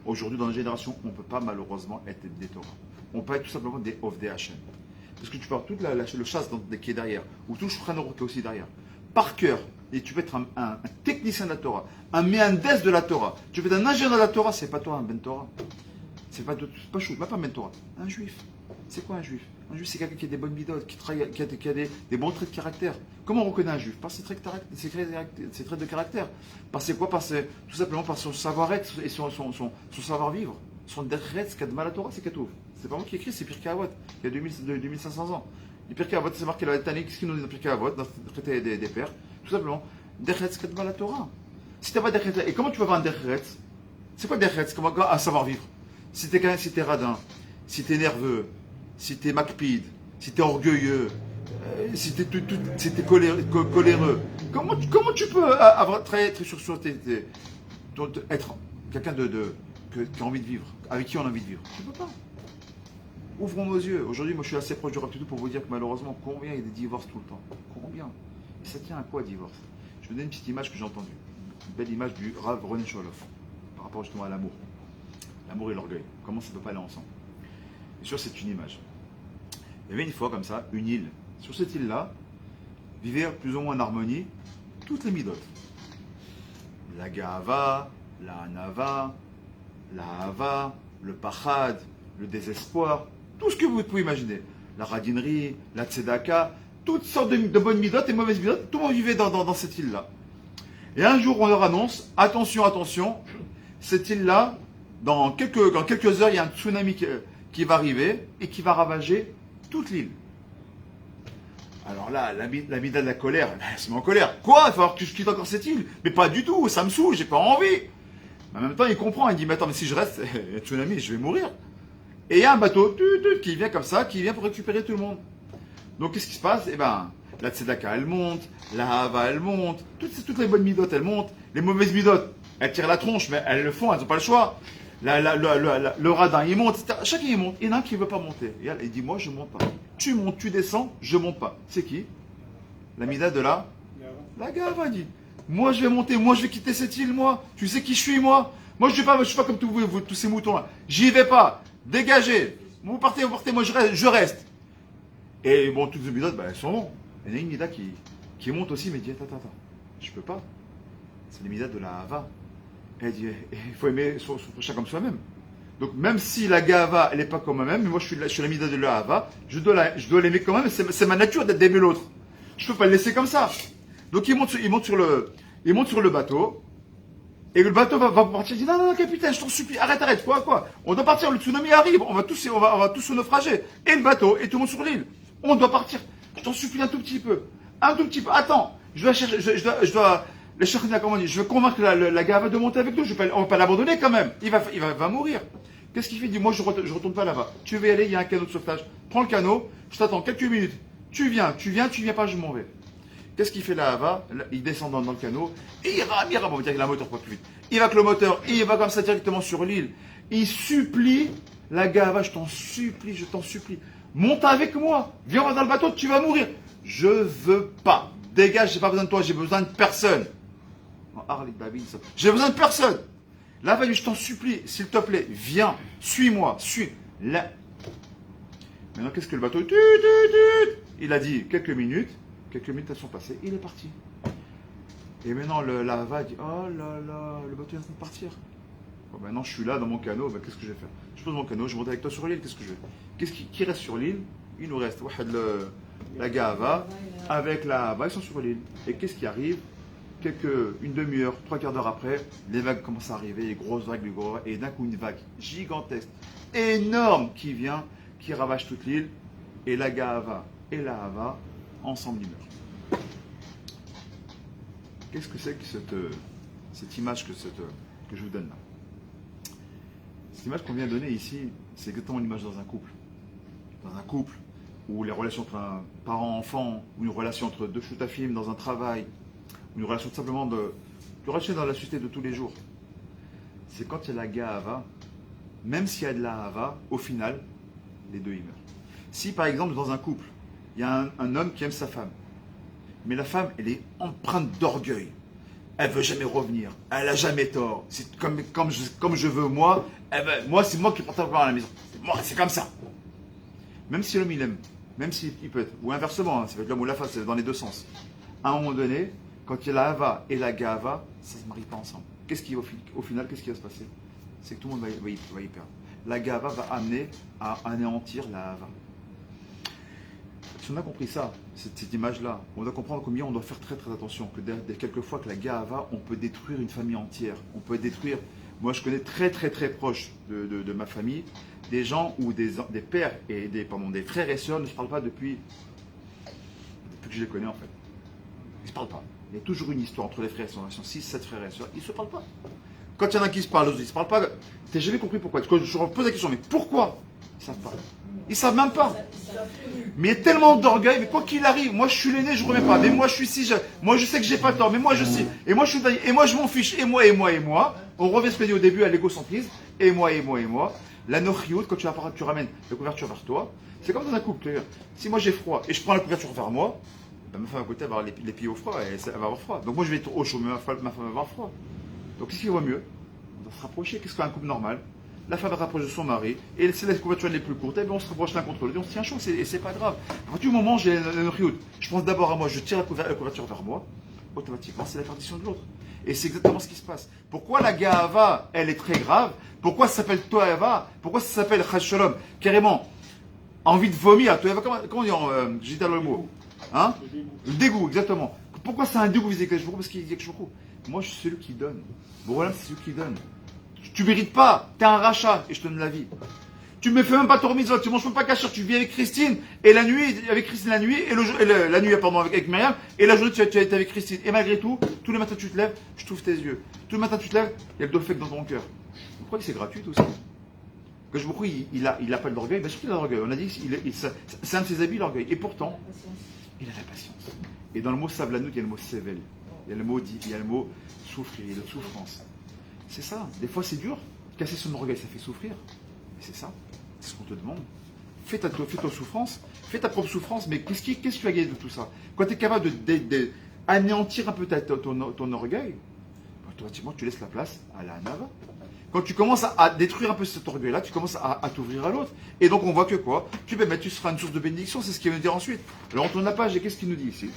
aujourd'hui, dans la génération, on ne peut pas malheureusement être des Torah. On peut être tout simplement des Ovdei Hashem. Parce que tu peux avoir toute le chasse qui est derrière, ou tout le Shulchan Aruch qui est aussi derrière. Par cœur, et tu peux être un technicien de la Torah, un méandes de la Torah. Tu peux être un ingénieur de la Torah, c'est pas toi un Ben Torah. C'est pas chou, pas Ben Torah. Un juif. C'est quoi un juif? Un juif, c'est quelqu'un qui a des bonnes midotes, qui a des bons traits de caractère. Comment on reconnaît un juif? Par ses traits de caractère. Par ses quoi? Tout simplement par son savoir-être et son savoir-vivre. Son derretz kadma la Torah, c'est Katouf. C'est pas moi qui écris, c'est Pirkei Avot, il y a 2500 ans. Et Pirkei Avot, c'est marqué dans la Tani, qu'est-ce qu'il nous dit dans Pirkei Avot, dans le traité des pères? Tout simplement, derretz kadma la Torah. Si tu n'as pas derretz, et comment tu vas avoir un derretz? C'est quoi derretz? Comment un savoir-vivre? Si tu es radin, si tu es nerveux, si tu es makpid, si tu es orgueilleux, si tu es coléreux, comment tu peux être quelqu'un qui a envie de vivre, avec qui on a envie de vivre? Tu ne peux pas. Ouvrons nos yeux. Aujourd'hui, moi je suis assez proche du Rav Tutu pour vous dire que malheureusement, combien il y a des divorces tout le temps? Combien? Et ça tient à quoi, divorce? Je vais vous donner une petite image que j'ai entendue. Une belle image du Rav Ronen Sholof par rapport justement à l'amour. L'amour et l'orgueil. Comment ça ne peut pas aller ensemble? Et sûr, c'est une image. Il y avait une fois comme ça, une île. Sur cette île-là, vivaient plus ou moins en harmonie toutes les midotes. La Gahava, la Hanava, la Hava, le Pachad, le désespoir, tout ce que vous pouvez imaginer. La radinerie, la tzedaka, toutes sortes de bonnes midotes et mauvaises midotes, tout le monde vivait dans cette île-là. Et un jour, on leur annonce, attention, attention, cette île-là, dans quelques heures, il y a un tsunami qui va arriver et qui va ravager toute l'île. Alors là, la mida de la colère, elle se met en colère. Quoi? Il va falloir que je quitte encore cette île? Mais pas du tout, ça me saoule, j'ai pas envie. Mais en même temps, il comprend, il dit, mais attends, mais si je reste, tsunami, je vais mourir. Et il y a un bateau qui vient comme ça, qui vient pour récupérer tout le monde. Donc qu'est-ce qui se passe? Eh bien, la tzedaka, elle monte, la hava, elle monte, toutes les bonnes midotes, elles montent. Les mauvaises midotes, elles tirent la tronche, mais elles le font, elles n'ont pas le choix. Le radin, il monte, etc. Chacun, il monte. Il y en a un qui ne veut pas monter. Et il dit, moi, je ne monte pas. Tu montes, tu descends, je ne monte pas. C'est qui? La mida de la Gava, dit. Moi, je vais monter, moi, je vais quitter cette île, moi. Tu sais qui je suis, moi? Moi, je ne suis pas comme tous ces moutons-là. J'y vais pas. Dégagez. Vous partez, moi, je reste. Et bon, toutes les midotes, elles sont longues. Il y en a une mida qui monte aussi, mais dit, attends. Je peux pas. C'est les midas de la Hava. Elle dit, il faut aimer son prochain comme soi-même. Donc même si la Gava, elle n'est pas comme moi-même, mais moi je suis la mida de la Hava, je dois l'aimer quand même, c'est ma nature d'aimer l'autre. Je ne peux pas le laisser comme ça. Donc il monte sur le bateau, et le bateau va partir, il dit, non, capitaine, je t'en supplie, arrête, quoi. On doit partir, le tsunami arrive, on va tous se naufrager. Et le bateau, et tout le monde sur l'île. On doit partir. Je t'en supplie un tout petit peu. Attends, je dois le Shachna, comment on dit, je veux convaincre la Gava de monter avec nous, on ne va pas l'abandonner quand même, il va mourir. Qu'est-ce qu'il fait? Il dit, moi je retourne pas là-bas. Tu veux y aller, il y a un canot de sauvetage. Prends le canot, je t'attends quelques minutes. Tu viens pas, je m'en vais. Qu'est-ce qu'il fait là, Hava? Il descend dans le canot, et il rame, on va dire qu'il a un moteur pas plus vite. Il va avec le moteur, il va comme ça directement sur l'île. Il supplie la Gava, je t'en supplie. Monte avec moi, viens, on va dans le bateau, tu vas mourir. Je veux pas. Dégage, j'ai pas besoin de toi, j'ai besoin de personne. J'ai besoin de personne. Là, je t'en supplie, s'il te plaît, viens, suis-moi, suis. Là. Maintenant, qu'est-ce que le bateau? Il a dit quelques minutes elles sont passées, il est parti. Et maintenant, la Hava dit, oh là là, le bateau est en train de partir. Bon, maintenant, je suis là dans mon canot, ben, qu'est-ce que je vais faire? Je pose mon canot, je monte avec toi sur l'île, qu'est-ce que je fais? Qui reste sur l'île? Il nous reste la Gava avec la Hava, ils sont sur l'île. Et qu'est-ce qui arrive? Une demi-heure, 3/4 d'heure après, les vagues commencent à arriver, les grosses vagues, et d'un coup une vague gigantesque, énorme qui vient, qui ravage toute l'île, et la Gava et la Hava, ensemble ils meurent. Qu'est-ce que c'est que cette image que je vous donne là? Cette image qu'on vient de donner ici, c'est exactement l'image dans un couple. Dans un couple où les relations entre un parent-enfant, ou une relation entre deux choutafim dans un travail, une relation simplement une relation dans la société de tous les jours. C'est quand il y a la Ga'ava, même s'il y a de la Hava, au final, les deux ils meurent. Si par exemple dans un couple, il y a un homme qui aime sa femme, mais la femme elle est empreinte d'orgueil, elle veut jamais revenir, elle a jamais tort, c'est comme je veux moi, moi c'est moi qui porte la part à la maison, c'est comme ça. Même si l'homme il aime, même s'il peut être, ou inversement, ça peut être l'homme ou la femme, c'est dans les deux sens. À un moment donné, quand il y a la Hava et la Ga'ava, ça ne se marie pas ensemble. Au final, qu'est-ce qui va se passer? C'est que tout le monde va y perdre. La Ga'ava va amener à anéantir la Hava. Si on a compris ça, cette image-là, on doit comprendre combien on doit faire très très attention. Que quelquefois que la Ga'ava, on peut détruire une famille entière. On peut détruire. Moi, je connais très très très proche de ma famille des gens où des pères et des frères et sœurs ne se parlent pas depuis que je les connais en fait. Ils ne se parlent pas. Il y a toujours une histoire entre les frères et sœurs. Ils sont 6, 7 frères et sœurs. Ils ne se parlent pas. Quand il y en a qui se parlent, ils ne se parlent pas. Tu n'as jamais compris pourquoi. Quand je pose la question, mais pourquoi? Ils ne savent pas. Ils ne savent même pas. Mais il y a tellement d'orgueil. Mais quoi qu'il arrive, moi je suis l'aîné, je ne remets pas. Mais moi je suis si jeune. Moi je sais que j'ai pas tort. Mais moi je sais. Et moi je suis taillé. Et moi je m'en fiche. Et moi. On revient ce que dit au début à l'égocentrisme. Et moi. La nochiout, quand tu ramènes la couverture vers toi, c'est comme dans un couple. Si moi j'ai froid et je prends la couverture vers moi, ben, ma femme à côté va avoir les pieds au froid et elle va avoir froid. Donc moi je vais être au chaud, mais ma femme va avoir froid. Donc qu'est-ce qui va mieux? On doit se rapprocher. Qu'est-ce qu'un couple normal? La femme rapproche de son mari et c'est la couverture les plus courtes. Et bien on se rapproche l'un contre l'autre et on se tient chaud et c'est pas grave. À partir du moment où j'ai la nochiout, je pense d'abord à moi, je tire la couverture vers moi, automatiquement c'est la perdition de l'autre. Et c'est exactement ce qui se passe. Pourquoi la Ga'ava, elle est très grave? Pourquoi ça s'appelle To'ava? Pourquoi ça s'appelle Chas Shalom? Carrément, envie de vomir. To'ava, comment dire, j'ai dit le mot? Hein? Le dégoût, exactement. Pourquoi c'est un dégoût vis-à-vis de Kajbourou? Parce qu'il y a quelque chose. Moi, je suis celui qui donne. Bon, voilà, c'est celui qui donne. Tu mérites pas. Tu es un rachat et je te donne la vie. Tu me fais même pas ton remise, tu manges même pas cachère, tu vis avec Christine, et la nuit, avec Christine la nuit, la nuit, pardon, avec Myriam, et la journée, tu as été avec Christine. Et malgré tout, tous les matins, tu te lèves, je t'ouvre tes yeux. Tous les matins, tu te lèves, il y a le dofek dans ton cœur. Vous croyez que c'est gratuit tout ça? Que je vous crois, il a pas de l'orgueil, bien sûr qu'il a de l'orgueil. On a dit, c'est un de ses habits, l'orgueil. Et pourtant, il a la patience. Et dans le mot sablanout, il y a le mot sevel. Il y a le mot dit, il y a le mot souffrir, il y a le souffrance. C'est ça. Des fois, c'est dur. Casser son orgueil, ça fait souffrir. Mais c'est ça. C'est ce qu'on te demande. Fais ta souffrance, fais ta propre souffrance, mais qu'est-ce que tu as gagné de tout ça? Quand tu es capable d'anéantir un peu ton orgueil, automatiquement tu laisses la place à la Nava. Quand tu commences à détruire un peu cet orgueil-là, tu commences à t'ouvrir à l'autre. Et donc on voit que quoi? Tu seras une source de bénédiction, c'est ce qu'il veut dire ensuite. Alors on tourne la page et qu'est-ce qu'il nous dit ici?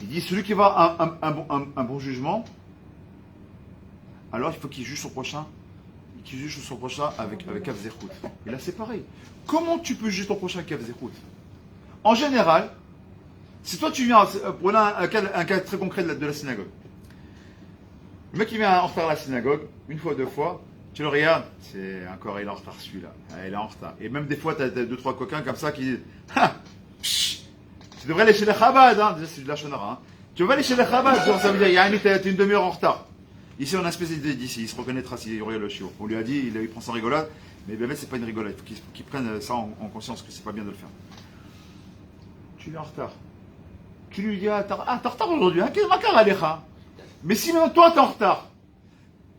Il dit celui qui va avoir un bon jugement, alors il faut qu'il juge son prochain. Qui juge son prochain avec Kavzechut. Et là, c'est pareil. Comment tu peux juger ton prochain avec Kavzechut? En général, si toi tu viens, prenons un cas très concret de la synagogue. Le mec qui vient en retard à la synagogue, une fois, deux fois, tu le regardes, c'est encore, il est en retard celui-là. Il est en retard. Et même des fois, tu as deux, trois coquins comme ça qui disent ah, tu devrais aller chez les Chabad, hein. C'est de la Shonara. Hein. Tu vas aller chez les Chabad, genre, ça veut dire, il y a t'es une demi-heure en retard. Ici, on a un spécialiste d'ici, il se reconnaîtra s'il y aurait le chiot. On lui a dit, il prend sa rigolade, mais bien c'est pas une rigolade. Il faut qu'il prenne ça en conscience que c'est pas bien de le faire. Tu es en retard. tu lui dis, t'es en retard aujourd'hui, hein, qu'est-ce que mais si maintenant toi t'es en retard,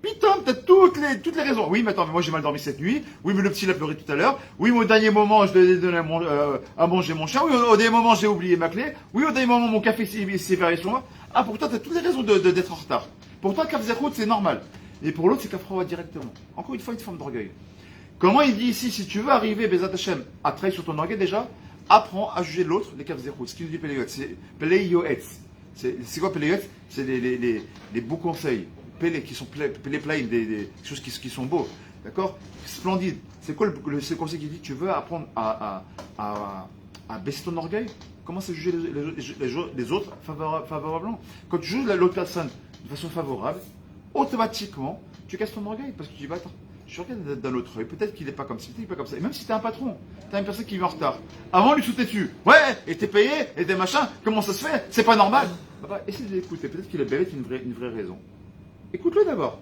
putain, t'as toutes les raisons. Oui, mais attends, mais moi j'ai mal dormi cette nuit. Oui, mais le petit l'a pleuré tout à l'heure. Oui, mais au dernier moment, je lui ai donné à manger mon chien. Oui, au dernier moment, j'ai oublié ma clé. Oui, au dernier moment, mon café s'est fermé sur moi. Ah, pour toi, t'as toutes les raisons d'être en retard. Pour toi, Kaf Zerout, c'est normal. Et pour l'autre, c'est Kafrawa directement. Encore une fois, une forme d'orgueil. Comment il dit ici, si tu veux arriver, Bezat Hashem, à travailler sur ton orgueil déjà, apprends à juger l'autre, les Kaf Zerout. Ce qui nous dit Péléoet, c'est Péléoetz. C'est quoi Péléoetz? C'est les beaux conseils. Pélé, qui sont pélé plein, des choses qui sont beaux. D'accord? Splendide. C'est quoi le conseil qui dit? Tu veux apprendre à baisser ton orgueil? Commence à juger les autres favorablement. Quand tu juges l'autre personne de façon favorable, automatiquement, tu casses ton orgueil. Parce que tu dis, bah, attends, je regarde d'un autre œil, peut-être qu'il n'est pas comme ça, peut-être qu'il n'est pas comme ça. Et même si tu es un patron, tu as une personne qui vient en retard. Avant, lui sauter dessus. Ouais, et t'es payé, et des machins, comment ça se fait? C'est pas normal. Bah, essaye de l'écouter, peut-être qu'il a une vraie raison. Écoute-le d'abord.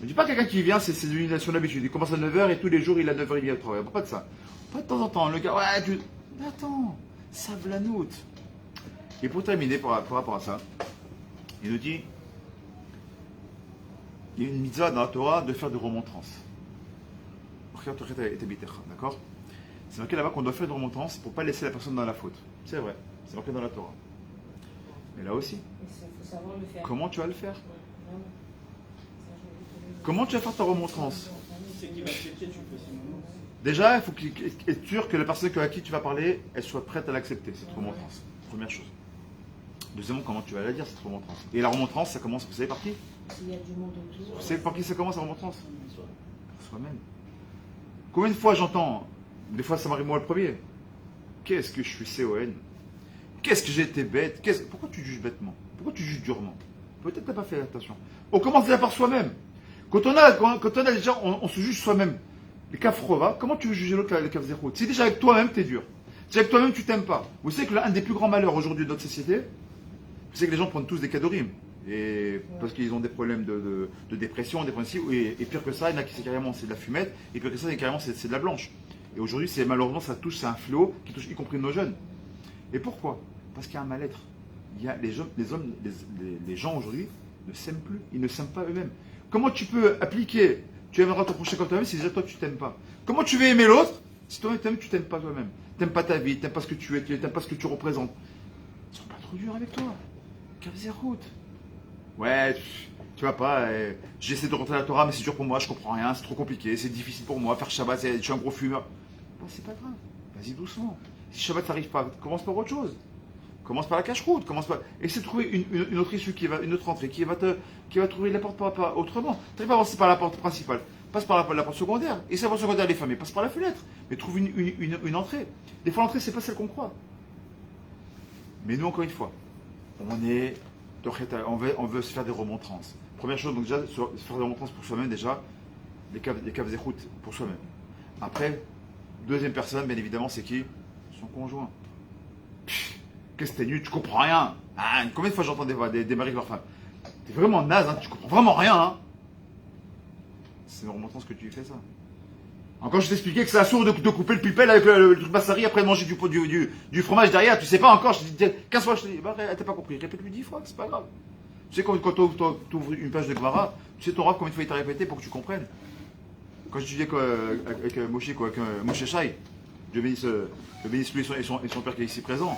Ne dis pas quelqu'un qui vient, c'est son habitude. Il commence à 9h et tous les jours il a 9h, il vient au travail. Pas de ça. Pas de temps en temps. Le gars, ouais, attends, ça blanoute. Et pour terminer par rapport à ça, il nous dit, il y a une mitzvah dans la Torah de faire des remontrances. D'accord? C'est marqué là-bas qu'on doit faire des remontrances pour ne pas laisser la personne dans la faute. C'est vrai, c'est marqué dans la Torah. Mais là aussi,
faut savoir le faire.
comment tu vas le faire?
Ouais.
Comment tu vas faire ta remontrance?
C'est qui va accepter, tu le fais sinon.
Déjà, il faut être sûr que la personne à qui tu vas parler, elle soit prête à l'accepter, cette remontrance. Première chose. Deuxièmement, comment tu vas la dire, cette remontrance? Et la remontrance, ça commence, vous savez par qui?
S'il y a du monde autour.
Vous savez par qui ça commence, la remontrance? Par soi-même. Combien de fois j'entends, des fois ça m'arrive moi le premier, qu'est-ce que je suis CON? Qu'est-ce que j'ai été bête? Pourquoi tu juges bêtement? Pourquoi tu juges durement? Peut-être que tu n'as pas fait attention. On commence déjà par soi-même. Quand on a déjà, on se juge soi-même. Les kafrova, comment tu veux juger l'autre, les kafzerot? Si déjà avec toi-même, tu es dur. Si avec toi-même, tu t'aimes pas. Vous savez que l'un des plus grands malheurs aujourd'hui de notre société, c'est que les gens prennent tous des cadorim. Et parce qu'ils ont des problèmes de dépression, des problèmes et pire que ça, il y en a qui c'est carrément c'est de la fumette, et pire que ça, carrément c'est de la blanche. Et aujourd'hui, malheureusement, ça touche, c'est un fléau qui touche y compris nos jeunes. Et pourquoi? Parce qu'il y a un mal-être. Il y a les gens aujourd'hui ne s'aiment plus, ils ne s'aiment pas eux-mêmes. Comment tu peux appliquer, tu aimeras ton prochain comme toi-même si déjà toi tu t'aimes pas? Comment tu veux aimer l'autre si toi-même tu t'aimes pas toi-même? T'aimes pas ta vie, t'aimes pas ce que tu es, t'aimes pas ce que tu représentes. Ils sont pas trop durs avec toi. Route. Ouais, tu vois pas, j'essaie de rentrer à la Torah mais c'est dur pour moi, je comprends rien, c'est trop compliqué, c'est difficile pour moi, faire Shabbat, je suis un gros fumeur. Bon, c'est pas grave, vas-y doucement. Si Shabbat n'arrive pas, commence par autre chose. Commence par la cache-route, essaie de trouver une autre issue, une autre entrée, qui va trouver la porte autrement. Tu n'arrives pas à passer par la porte principale, passe par la porte secondaire. Et si la porte secondaire est fermée, passe par la fenêtre. Mais trouve une entrée. Des fois, l'entrée, c'est pas celle qu'on croit. Mais nous, encore une fois, on veut se faire des remontrances. Première chose, donc déjà, se faire des remontrances pour soi-même, déjà, les caves et routes pour soi-même. Après, deuxième personne, bien évidemment, c'est qui? Son conjoint. Qu'est-ce que t'es nul, tu comprends rien. Ah, combien de fois j'entends des maris de leur femme? T'es vraiment naze, hein, tu comprends vraiment rien. Hein. C'est une remontrance que tu lui fais ça. Encore je t'expliquais que c'est assourd de couper le pipel avec le truc bassari après de manger du fromage derrière, tu sais pas encore, je te dis 15 fois, je te dis, bah, t'as pas compris, répète-lui 10 fois, c'est pas grave. Tu sais quand tu ouvres une page de Gemara, tu sais ton rap combien de fois il t'a répété pour que tu comprennes. Quand je disais avec Moshe Shai, Dieu bénisse lui et son père qui est ici présent.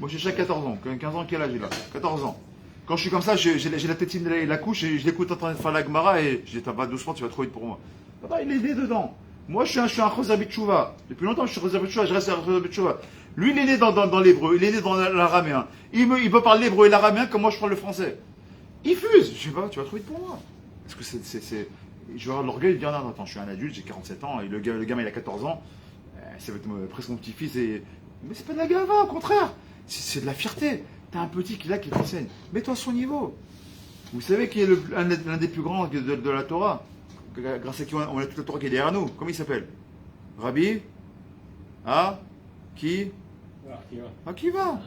Moi j'ai 14 ans, 15 ans, quel âge il a? 14 ans. Quand je suis comme ça, j'ai la tétine et la couche et je l'écoute en train de faire la Gemara et je dis, va doucement, tu vas trop vite pour moi. Papa, il est né dedans. Moi je suis un Chosar B'Tchouva. Depuis longtemps je suis Chosar B'Tchouva, je reste un Chosar B'Tchouva. Lui il est né dans l'hébreu, il est né dans l'araméen. Il peut parler l'hébreu et l'araméen comme moi je parle le français. Il fuse. Je sais pas, tu vas trop vite pour moi. Parce que c'est. Je vais avoir l'orgueil de dire, non, attends, je suis un adulte, j'ai 47 ans et le gamin il a 14 ans. Ça va être presque mon petit-fils et. Mais c'est pas de la gava, au contraire. C'est de la fierté. T'as un petit qui t'enseigne. Mets-toi à son niveau. Vous savez qui est l'un des plus grands de la Torah, grâce à qui on a toute la Torah qui est derrière nous. Comment il s'appelle? Rabbi? Ah? Qui? Akiva.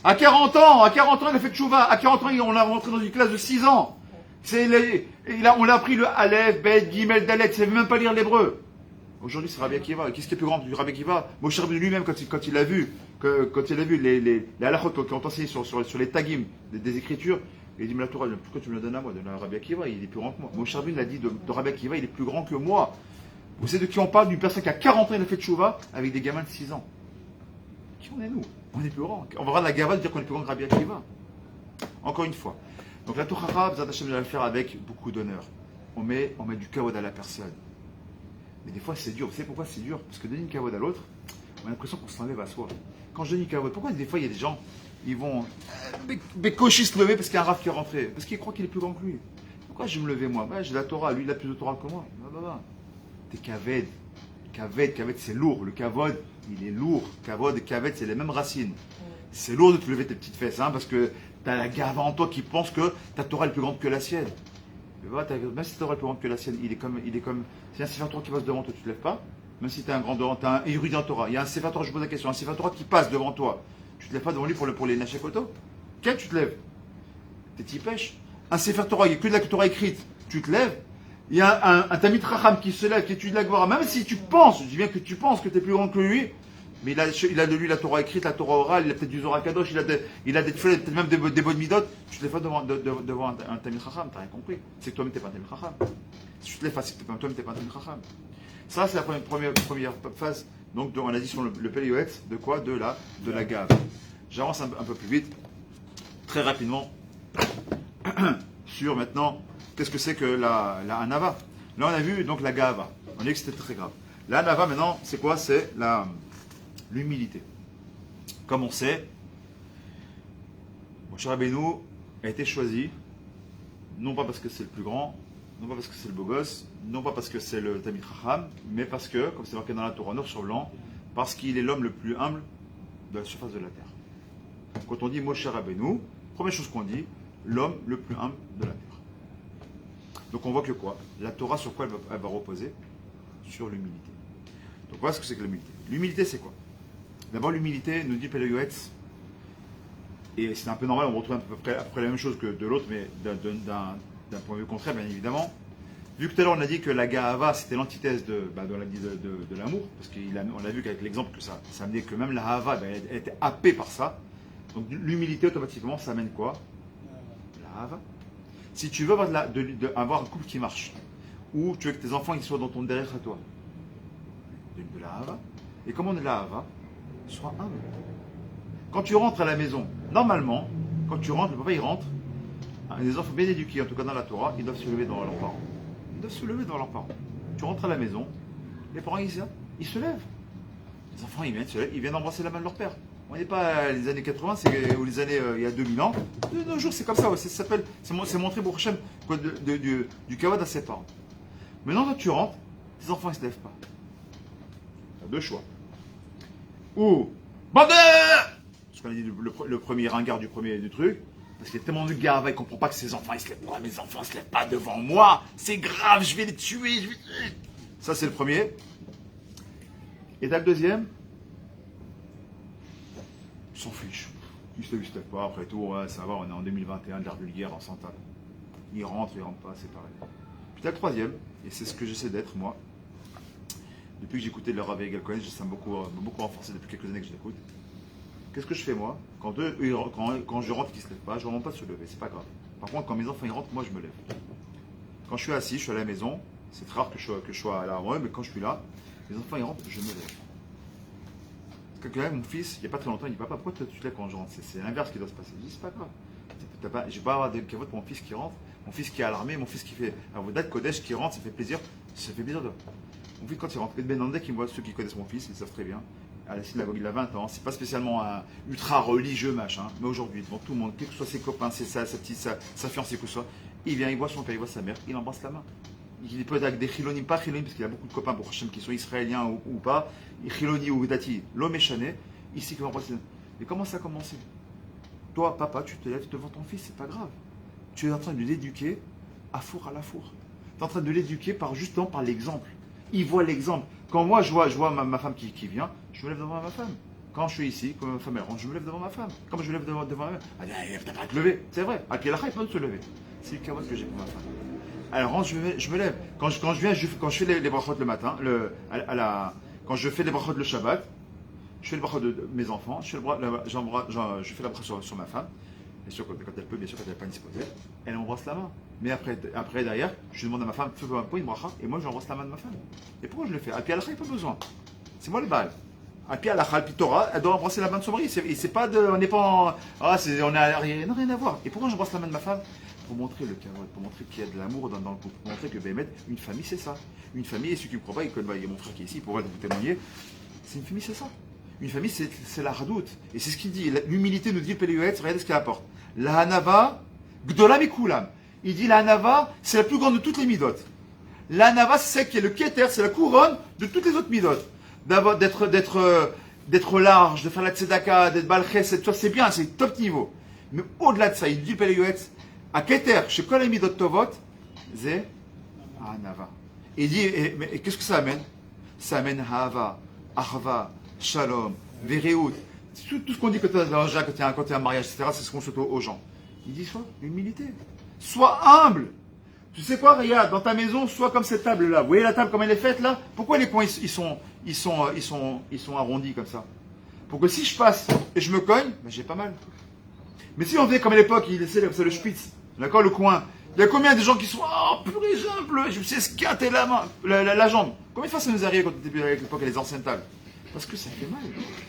À 40 ans, il a fait tchouva. À 40 ans, on l'a rentré dans une classe de 6 ans. On l'a appris le Aleph, Bet, Gimel, Dalet. Il ne savait même pas lire l'hébreu. Aujourd'hui, c'est Rabbi Akiva. Qu'est-ce qui est plus grand du Rabbi Akiva? Moshe Rabbeinu lui-même, quand il a vu, les halachot qui ont enseigné sur les tagim des Écritures, il dit, mais la Torah, pourquoi tu me la donnes à moi? De Rabbi Akiva, il est plus grand que moi. Moshe Rabbeinu l'a dit de Rabbi Akiva, il est plus grand que moi. Vous savez de qui on parle? D'une personne qui a 40 ans, il a fait tchouva avec des gamins de 6 ans. Qui on est nous? On est plus grand. On va voir la gava de dire qu'on est plus grand que Rabbi Akiva. Encore une fois. Donc la Torah, B'ezrat Hashem, va le faire avec beaucoup d'honneur. On met du kavod à la personne. Mais des fois c'est dur. Vous savez pourquoi c'est dur? Parce que donner une kavod à l'autre, on a l'impression qu'on s'enlève à soi. Quand je donne une kavod, pourquoi des fois il y a des gens, ils vont bécocher se lever parce qu'il y a un raf qui est rentré? Parce qu'il croit qu'il est plus grand que lui. Pourquoi je vais me lever moi? J'ai la Torah, lui il a plus de Torah que moi. T'es kaved. Kaved c'est lourd. Le kavod, il est lourd. Kavod et kaved, c'est les mêmes racines. C'est lourd de te lever tes petites fesses, hein, parce que tu as la gava en toi qui pense que ta Torah est plus grande que la sienne. Mais voilà, même si ta Torah est plus grande que la sienne, il est comme c'est un Sefer Torah qui passe devant toi, tu ne te lèves pas. Même si tu es un grand devant, tu as un érudit en Torah. Il y a un Sefer Torah, je pose la question, un Sefer Torah qui passe devant toi. Tu ne te lèves pas devant lui pour les Nachakoto? Quel tu te lèves? T'es t'y pêches. Un Sefer Torah, il n'y a que de la Torah écrite, tu te lèves. Il y a un Tamid Chacham qui se lève, qui étudie la Gemara. Même si tu penses, je dis bien que tu penses que tu es plus grand que lui, mais il a de lui la Torah écrite, la Torah orale, il a peut-être du Zohar Kadosh, il a des tefilot, peut-être même des bonnes midot. Tu te lèves pas devant un Tamid Chacham, t'as rien compris. C'est que toi-même t'es pas un Tamid Chacham. Si tu te lèves pas, c'est que toi-même t'es pas un Tamid Chacham. Ça, c'est la première phase. Donc, on a dit sur le Péléoetz, de quoi? De la gave. J'avance un peu plus vite, très rapidement, sur maintenant, qu'est-ce que c'est que la anava? Là, on a vu donc la gava. On a dit que c'était très grave. La anava, maintenant, c'est quoi? C'est l'humilité. Comme on sait, Moshe Rabbeinu a été choisi, non pas parce que c'est le plus grand, non pas parce que c'est le beau gosse, non pas parce que c'est le Tamid Chacham, mais parce que, comme c'est marqué dans la Torah, noir sur blanc, parce qu'il est l'homme le plus humble de la surface de la terre. Quand on dit Moshe Rabbeinu, première chose qu'on dit, l'homme le plus humble de la terre. Donc on voit que quoi? La Torah, sur quoi elle va reposer? Sur l'humilité. Donc voilà ce que c'est que l'humilité. L'humilité, c'est quoi? D'abord, l'humilité, nous dit Péléoetz, et c'est un peu normal, on retrouve à peu près la même chose que de l'autre, mais d'un point de vue contraire, bien évidemment. Vu que tout à l'heure on a dit que la Gahava c'était l'antithèse de l'amour, parce qu'on a vu qu'avec l'exemple que ça amenait que même la Hava, elle était happée par ça. Donc l'humilité automatiquement ça amène quoi? La Hava. Si tu veux avoir un couple qui marche, ou tu veux que tes enfants ils soient dans ton derrière à toi, de la Hava. Et comment on est de la Hava? Sois humble. Quand tu rentres à la maison, normalement, quand tu rentres, le papa il rentre, les enfants bien éduqués, en tout cas dans la Torah, ils doivent se lever devant leurs parents. Ils doivent se lever devant leurs parents. Tu rentres à la maison, les parents ils se lèvent. Les enfants ils viennent embrasser la main de leur père. On n'est pas les années 80 ou les années il y a 2000 ans. De nos jours c'est comme ça, c'est montré pour Hachem du kavod à ses parents. Maintenant quand tu rentres, tes enfants ils se lèvent pas. Tu as deux choix. Ou bande, ce qu'on a dit le premier ringard du truc. Parce qu'il y a tellement de gars, il ne comprend pas que ses enfants, ils se lèvent pas. Mes enfants ne se lèvent pas devant moi. C'est grave, je vais les tuer. Ça, c'est le premier. Et t'as le deuxième. Ils s'en fichent. Ils se lèvent pas. Après tout, ouais, ça va, on est en 2021, l'ère vulgaire, on s'entend. Ils rentrent pas, c'est pareil. Puis t'as le troisième, et c'est ce que j'essaie d'être, moi. Depuis que j'ai écouté le Rav Yigal Cohen, ça m'a beaucoup renforcé depuis quelques années que je l'écoute. Qu'est-ce que je fais moi? Quand je rentre et qu'ils ne se lèvent pas, je ne demande pas de se lever, c'est pas grave. Par contre, quand mes enfants ils rentrent, moi je me lève. Quand je suis assis, je suis à la maison, c'est très rare que je sois à la rue, mais quand je suis là, les enfants ils rentrent, je me lève. Parce que quand même, mon fils, il n'y a pas très longtemps, il dit papa, pourquoi tu te lèves quand je rentre? C'est l'inverse qui doit se passer. Je dis c'est pas grave. Je ne vais pas avoir de kavod pour mon fils qui rentre, mon fils qui est alarmé, mon fils qui fait un Vodat Kodesh qui rentre, ça fait plaisir de. Mon fils quand il rentre, Benandek, qui me voit, ceux qui connaissent mon fils, ils savent très bien. À la synagogue, il a 20 ans, c'est pas spécialement un ultra religieux machin, mais aujourd'hui, devant tout le monde, quels que soient ses copains, sa fiancée, que ce soit, il vient, il voit son père, il voit sa mère, il embrasse la main. Il peut être avec des chilonim, pas chilonim, parce qu'il a beaucoup de copains pour Hachem qui sont israéliens ou pas, chiloni ou dati, l'homme est chané, ici qui va embrasser. Mais comment ça a commencé? Toi, papa, tu te lèves devant ton fils, c'est pas grave. Tu es en train de l'éduquer à four à la four. Tu es en train de l'éduquer justement par l'exemple. Il voit l'exemple. Quand moi je vois ma femme qui vient, je me lève devant ma femme. Quand je suis ici, quand ma femme elle rentre, je me lève devant ma femme. Quand je me lève devant ma femme, elle dit t'as pas à te lever. C'est vrai, à quel âge il peut se lever? C'est le kavod que j'ai pour ma femme. Alors, je me lève. Quand je viens, quand je fais les brachot le matin, quand je fais les brachot le Shabbat, je fais le brachot de mes enfants, je fais la brachot sur ma femme. Bien sûr, quand elle peut, bien sûr, quand elle n'est pas disposée, elle m'embrasse la main. Mais après, derrière, je demande à ma femme, fais-moi une bracha, et moi, j'embrasse la main de ma femme. Et pourquoi je le fais? À pied à la il n'y a pas besoin. C'est moi le bal. À pied à la Torah, elle doit embrasser la main de son mari. C'est pas de. On n'est pas en. On a rien à voir. Et pourquoi j'embrasse la main de ma femme? Pour montrer le kavod, pour montrer qu'il y a de l'amour dans le couple, pour montrer que Bémet, une famille, c'est ça. Une famille, et ceux qui ne croient pas, il y a mon frère qui est ici, il pourra vous témoigner. C'est une famille, c'est ça. Une famille, c'est la radout. Et c'est ce qu'il dit. L'humilité nous dit le Péléuet, regardez ce qu'elle apporte. La hanava, gdolam et kulam. Il dit la hanava, c'est la plus grande de toutes les midot. La hanava, c'est qui est le keter, c'est la couronne de toutes les autres midot. D'être large, de faire la tzedaka, d'être balches, c'est bien, c'est top niveau. Mais au-delà de ça, il dit le Péléuet, à keter, chez kol les midot tovot, c'est hanava. Et il dit, et qu'est-ce que ça amène? Ça amène hava, ahva, shalom, vereut. Tout ce qu'on dit quand il y a un mariage, etc., c'est ce qu'on souhaite aux gens. Il dit soit l'humilité. Sois humble. Tu sais quoi, regarde, dans ta maison, sois comme cette table-là. Vous voyez la table comme elle est faite là? Pourquoi les coins ils sont arrondis comme ça? Pour que si je passe et je me cogne, ben, j'ai pas mal. Mais si on faisait comme à l'époque, il laissait c'est le spitz, d'accord, le coin. Il y a combien de gens qui sont purée, je me sais esquinter la main, la jambe. Combien de fois ça nous arrive quand on était avec l'époque les anciennes tables? Parce que ça fait mal.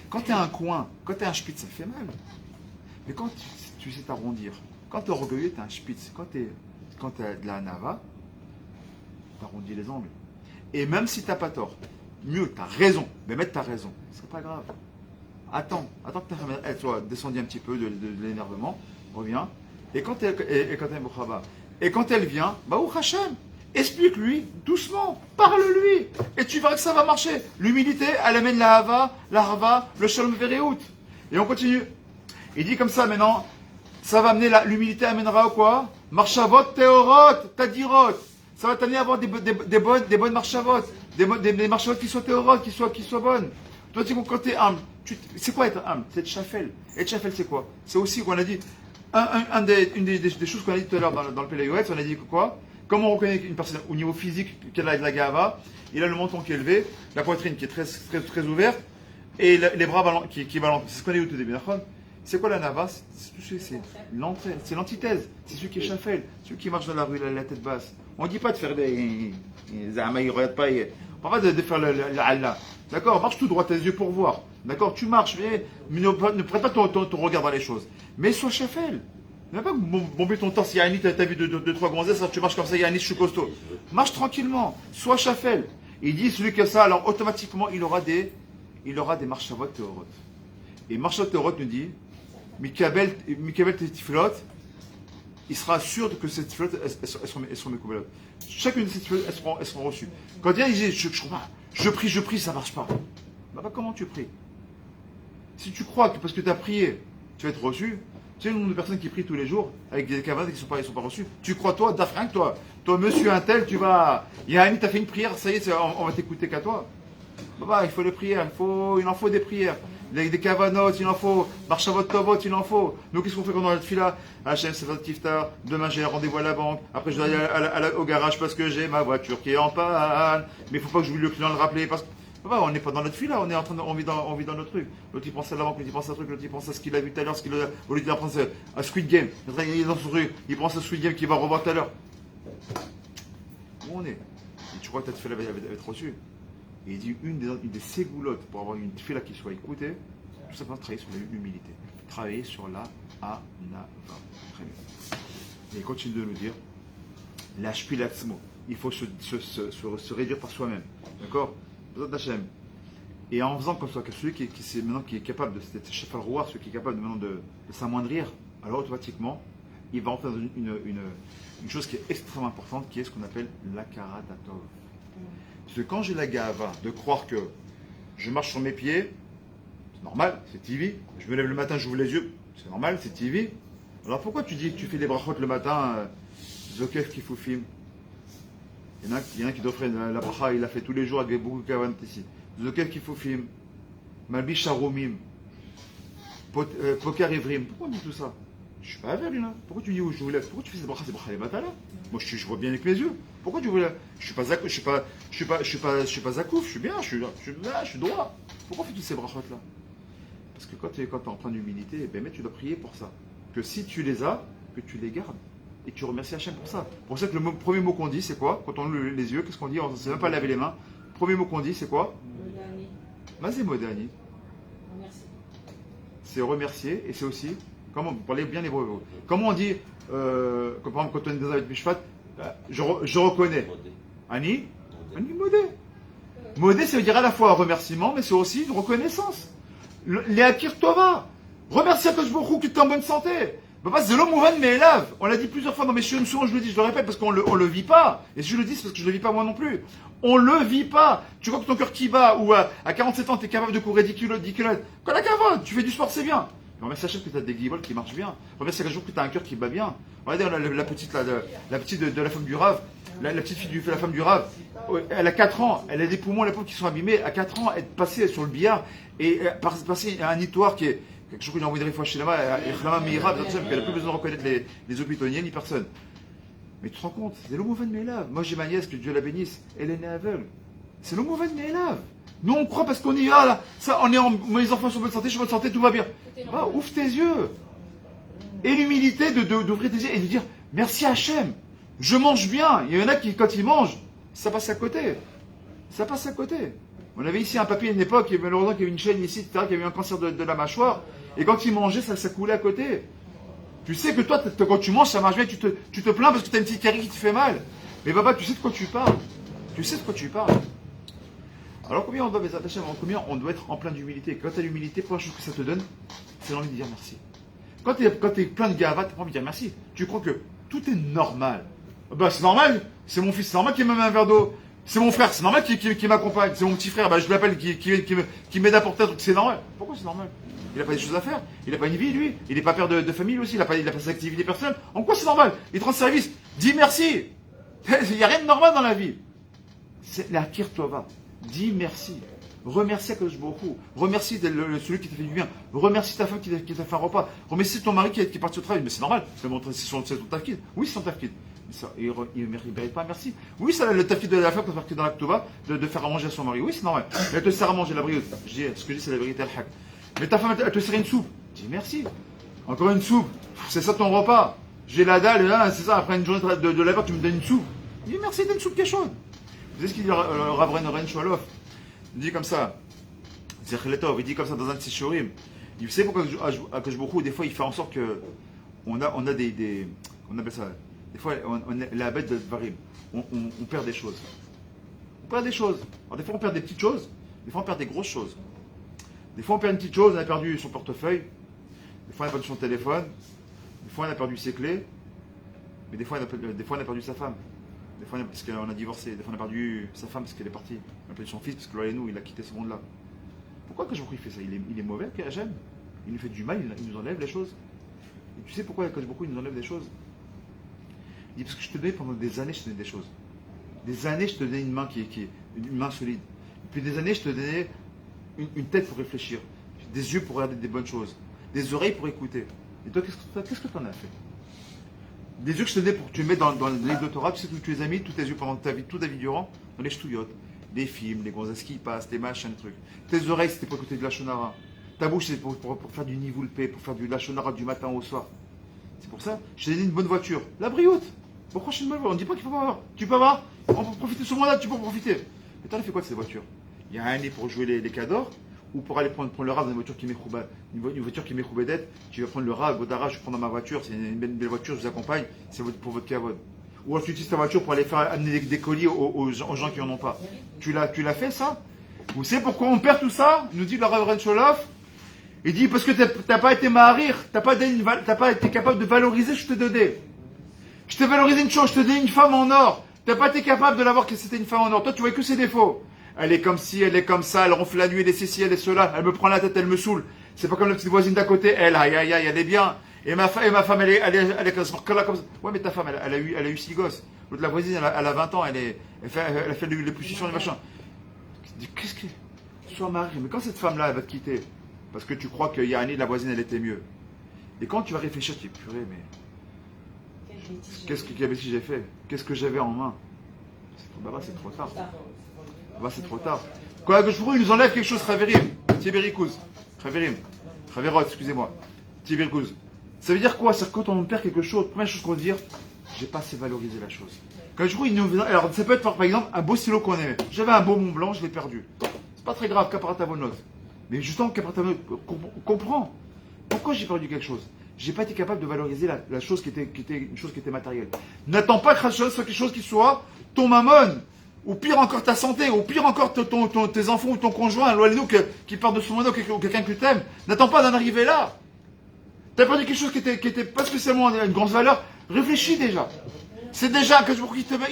Quand tu as un coin, quand tu as un spitz, ça fait mal. Mais quand tu sais t'arrondir, quand tu es orgueilleux, tu as un spitz. Quand tu as de la nava, tu arrondis les angles. Et même si tu n'as pas tort, mieux, tu as raison. Mais mettre ta raison, c'est pas grave. Attends que elle soit descendue un petit peu de l'énervement, reviens. Et quand elle vient, bah ou Hachem, explique-lui doucement, parle-lui, et tu verras que ça va marcher. L'humilité, elle amène la hava, le shalom vereut. Et on continue. Il dit comme ça maintenant, ça va amener l'humilité amènera au quoi? Marchavot, théorot, tadirot. Ça va t'amener à avoir des bonnes marchavot, des marchavot qui soient théorot, qui soient bonnes. Toi, quand tu es humble, c'est quoi être humble? C'est être chafel. Être chafel, c'est quoi? C'est aussi qu'on a dit, une des choses qu'on a dit tout à l'heure dans le Péléuet, on a dit que quoi? Comment on reconnaît une personne au niveau physique qu'elle a de la gava? Il a le menton qui est élevé, la poitrine qui est très ouverte, et les bras qui balancent. C'est ce qu'on a dit au tout début. C'est quoi la nava? C'est l'entrée, c'est l'antithèse. C'est celui qui est chafel, celui qui marche dans la rue, la tête basse. On ne dit pas de faire des. Il regarde pas. On ne parle pas de faire le Allah. D'accord? Marche tout droit, tes yeux pour voir. D'accord? Tu marches, mais ne prête pas ton regard dans les choses. Mais sois chafel. Ne va pas bomber ton temps. Si Yannis, tu as vu deux, trois gonzesses, tu marches comme ça, Yannis, je suis costaud. Marche tranquillement. Sois chafel. Il dit, celui qui a ça, alors automatiquement, il aura des marchavot théorot. Et marchavot théorot nous dit, Mikabel tiflot, il sera sûr que ces tiflot, elles sont mécouvelotes. Chacune de ces tiflot, elles seront reçues. Quand il dit, je prie, ça ne marche pas. Bah, comment tu pries? Si tu crois que parce que tu as prié, tu vas être reçu, tu sais le nombre de personnes qui prient tous les jours avec des camarades qui ne sont pas reçus. Tu crois, toi, d'Afrique, toi, monsieur un tel, tu vas. Il y a un ami, tu as fait une prière, ça y est, on va t'écouter qu'à toi. Bah, il faut les prières, il en faut des prières. Des kavanotes, il en faut. Marchavot tovot, il en faut. Nous, qu'est-ce qu'on fait quand on a le fila? Hachem, c'est votre tiftar. Demain, j'ai un rendez-vous à la banque. Après, je dois aller au garage parce que j'ai ma voiture qui est en panne. Mais il ne faut pas que j'oublie le client de le rappeler. Parce que on n'est pas dans notre fila, on vit dans notre truc. L'autre, il pense à la banque, l'autre, il pense à un truc, l'autre, il pense à ce qu'il a vu tout à l'heure, au lieu de pense à Squid Game. Il est dans son truc, il pense à Squid Game qu'il va revoir tout à l'heure. Où on est? Et tu crois que ta fila va être reçue? Et il dit une des ségoulottes pour avoir une fila qui soit écoutée, tout simplement travailler sur l'humilité. Travailler sur la anava. Très bien. Et il continue de nous dire, la shpilatzmo. Il faut se réduire par soi-même. D'accord? Et en faisant comme ça, que celui qui est capable de cette chef al roi, celui qui est capable de s'amoindrir, alors automatiquement, il va entrer dans une chose qui est extrêmement importante, qui est ce qu'on appelle l'akara datov. Parce que quand j'ai la gava de croire que je marche sur mes pieds, c'est normal, c'est TV. Je me lève le matin, j'ouvre les yeux, c'est normal, c'est TV. Alors pourquoi tu dis que tu fais des brachot le matin, Zokef Kifoufim? Il y en a qui t'offrent la bracha, il l'a fait tous les jours avec beaucoup de kavanot ici. Zokef Kifoufim, Malbish Haromim, Poker Evrim. Pourquoi on dit tout ça? Je suis pas aveugle là. Pourquoi tu dis où je voulais? Pourquoi tu fais ces bracha les matins là? Moi je vois bien avec mes yeux. Pourquoi tu voulais? Je suis pas zakouf, je suis bien, je suis là, je suis droit. Pourquoi fais-tu ces brachot là? Parce que quand tu es en pleine humilité, ben, tu dois prier pour ça. Que si tu les as, que tu les gardes. Et tu remercies Hachem pour ça. Pour ça que le premier mot qu'on dit, c'est quoi? Quand on ouvre les yeux, qu'est-ce qu'on dit? On ne sait même pas laver les mains. Premier mot qu'on dit, c'est quoi?
Modani.
Mazé modani.
Merci.
C'est remercier et c'est aussi, comment vous parlez bien hébreu. Comment on dit, par exemple, quand on est dans un mishpat, je reconnais. Ani? Ani modé. Modé, ça veut dire à la fois un remerciement, mais c'est aussi une reconnaissance. Les Akir Tova. Remercie à Kosh Baruch Hu qui est en bonne santé. Papa, c'est l'homme Mouvan mais élève. On l'a dit plusieurs fois dans mes chiots, souvent je le dis, je le répète parce qu'on le vit pas. Et si je le dis, c'est parce que je le vis pas moi non plus. On le vit pas. Tu crois que ton cœur qui bat ou à 47 ans, tu es capable de courir 10 km. Quand la cavote, tu fais du sport, c'est bien. Mais remercie Hachem que tu as des guiboles qui marchent bien. Remercie Hachem que tu as un cœur qui bat bien. Regardez la petite de la femme du Rav, la petite fille de la femme du Rav. Elle a 4 ans, elle a des poumons, les pauvres qui sont abîmés. À 4 ans, elle est passée sur le billard et passée à un nitoire qui est quelque chose qu'on a envie de réfléchir là-bas, qu'elle n'a plus besoin de reconnaître les hôpitaliers ni personne. Mais tu te rends compte, c'est l'homme mais élève. Moi j'ai ma nièce, que Dieu la bénisse, elle est née aveugle. C'est l'homme mais élève. Nous on croit parce qu'on y va là, ça, mes enfants sont en bonne santé, je suis en bonne santé, tout va bien. Ah, ouvre tes yeux. Et l'humilité d'ouvrir tes yeux et de dire merci Hachem, je mange bien. Il y en a qui, quand ils mangent, ça passe à côté. Ça passe à côté. On avait ici un papy à une époque, malheureusement, qui avait une chaîne ici, etc., qui avait eu un cancer de la mâchoire. Et quand il mangeait, ça coulait à côté. Tu sais que toi, quand tu manges, ça marche bien, tu te plains parce que tu as une petite carie qui te fait mal. Mais papa, tu sais de quoi tu parles. Tu sais de quoi tu parles. Alors combien on doit être en plein d'humilité? Quand tu as l'humilité, première chose que ça te donne, c'est l'envie de dire merci. Quand tu es plein de gava, tu n'as pas envie de dire merci. Tu crois que tout est normal. Bah c'est normal, c'est mon fils, c'est normal qu'il me met un verre d'eau. C'est mon frère, c'est normal qu'il m'accompagne. C'est mon petit frère, bah, je l'appelle, qui m'aide à porter un truc. C'est normal. Pourquoi c'est normal? Il n'a pas des choses à faire. Il n'a pas une vie, lui. Il n'est pas père de famille, lui aussi. Il n'a pas ses activités personnelles. En quoi c'est normal? Il te rend service. Dis merci. Il n'y a rien de normal dans la vie. C'est la Kir Tova. Dis merci. Remercie Akadosh Baruch Hu. Remercie celui qui t'a fait du bien. Remercie ta femme qui t'a fait un repas. Remercie ton mari qui est parti au travail. Mais c'est normal. C'est ton tafkid. Oui, c'est ton tafkid. Il ne mérite pas un merci. Oui, c'est le tafkid de la femme qui est marqué dans la Ktova de faire à manger à son mari. Oui, c'est normal. Elle te sert à manger la brioche. Ce que je dis, c'est la vérité al-haq. Mais ta femme, elle te sert une soupe. Dis merci. Encore une soupe. C'est ça ton repas. J'ai la dalle, là, c'est ça. Après une journée de labeur, tu me donnes une soupe. Dis merci, donne une soupe qui est chaude. Vous savez ce qu'il dit le Rav Ren Sholof? Il dit comme ça. Il dit comme ça dans un de ses shurim. Il sait pourquoi Akadosh Baruch Hu, des fois, il fait en sorte que on a des on appelle ça. Des fois, on est la bête de Dvarim. On perd des choses. On perd des choses. Alors, des fois, on perd des petites choses. Des fois, on perd des grosses choses. Des fois, on perd une petite chose. On a perdu son portefeuille. Des fois, on a perdu son téléphone. Des fois, on a perdu ses clés. Mais des fois, on a perdu sa femme. Des fois, parce qu'on a divorcé. Des fois, on a perdu sa femme parce qu'elle est partie. On a perdu son fils parce que là, il a quitté ce monde-là. Pourquoi Akadosh Baruch Hu fait ça? Il est mauvais, Pierre Hachem. Il nous fait du mal. Il nous enlève les choses. Et tu sais pourquoi Akadosh Baruch Hu nous enlève des choses? Il dit parce que je te donnais pendant des années, je te donnais des choses. Des années, je te donnais une main une main solide. Et puis des années, je te donnais une tête pour réfléchir, des yeux pour regarder des bonnes choses, des oreilles pour écouter. Et toi, qu'est-ce que tu en as fait? Des yeux que je te donnais pour que tu les mettes dans le livre de Torah, tu sais que tu les as mis, tous tes yeux pendant toute ta vie durant, dans les ch'touillottes, les films, les gonzesses qui passent, les machins, les trucs. Tes oreilles, c'était pour écouter de la shonara. Ta bouche, c'est pour faire du nivoulpé, pour faire de la shonara du matin au soir. C'est pour ça, je t'ai donné une bonne voiture. La brioute. Pourquoi je suis une bonne voiture? On ne dit pas qu'il faut pas avoir. Tu peux avoir. On peut profiter de ce moment-là, tu peux en profiter. Mais t'en as fait quoi de ces voitures? Il y a un année pour jouer les cadors, ou pour aller prendre le rave dans une voiture qui une voiture qui m'est d'être. Tu vas prendre le rave, Godara, je prends dans ma voiture, c'est une belle voiture, je vous accompagne, c'est pour votre cavode. Ou alors tu utilises ta voiture pour aller amener des colis aux gens qui n'en ont pas. Tu l'as fait ça? Vous savez pourquoi on perd tout ça? Il nous dit le Rav Ren Sholof. Il dit parce que t'as pas été maharir, t'as pas été capable de valoriser ce que je t'ai donné. Je t'ai valorisé une chose, je te donné une femme en or. T'as pas été capable de la voir que c'était une femme en or. Toi, tu vois que ses défauts. Elle est comme ci, elle est comme ça, elle ronfle la nuit, elle est ceci, elle est cela, elle me prend la tête, elle me saoule. C'est pas comme la petite voisine d'à côté, elle, aïe, aïe, aïe, elle est bien. Et ma femme, elle est comme ça. Ouais, mais ta femme, elle a eu 6 gosses. L'autre, la voisine, elle a 20 ans, elle fait les pulsions, les machins. Qu'est-ce que. Sois marié, mais quand cette femme-là, elle va te quitter, parce que tu crois qu'il y a Annie, la voisine, elle était mieux. Et quand tu vas réfléchir, tu dis purée, mais
Quelle bêtise
qu'est-ce que j'ai fait? Qu'est-ce que j'avais en main? C'est trop tard. C'est trop tard. Quand je il nous enlève quelque chose, Chaverim, Tibérikouz, Chaverot, excusez-moi, Tibérikouz. Ça veut dire quoi? C'est quand on perd quelque chose, première chose qu'on veut dire, j'ai pas assez valorisé la chose. Quand je il nous. Alors, ça peut être par exemple un beau stylo qu'on aimait. J'avais un beau Mont Blanc, je l'ai perdu. C'est pas très grave, Kaparatavonot. Mais justement, Kaparatavonot, comprends. Pourquoi j'ai perdu quelque chose? J'ai pas été capable de valoriser la chose qui était une chose qui était matérielle. N'attends pas que la chose soit quelque chose qui soit ton mammon, ou pire encore ta santé, ou pire encore tes enfants ou ton conjoint, loin qui part de son mono, ou quelqu'un que tu aimes. N'attends pas d'en arriver là. T'as perdu quelque chose qui était pas spécialement une grande valeur. Réfléchis déjà. C'est déjà que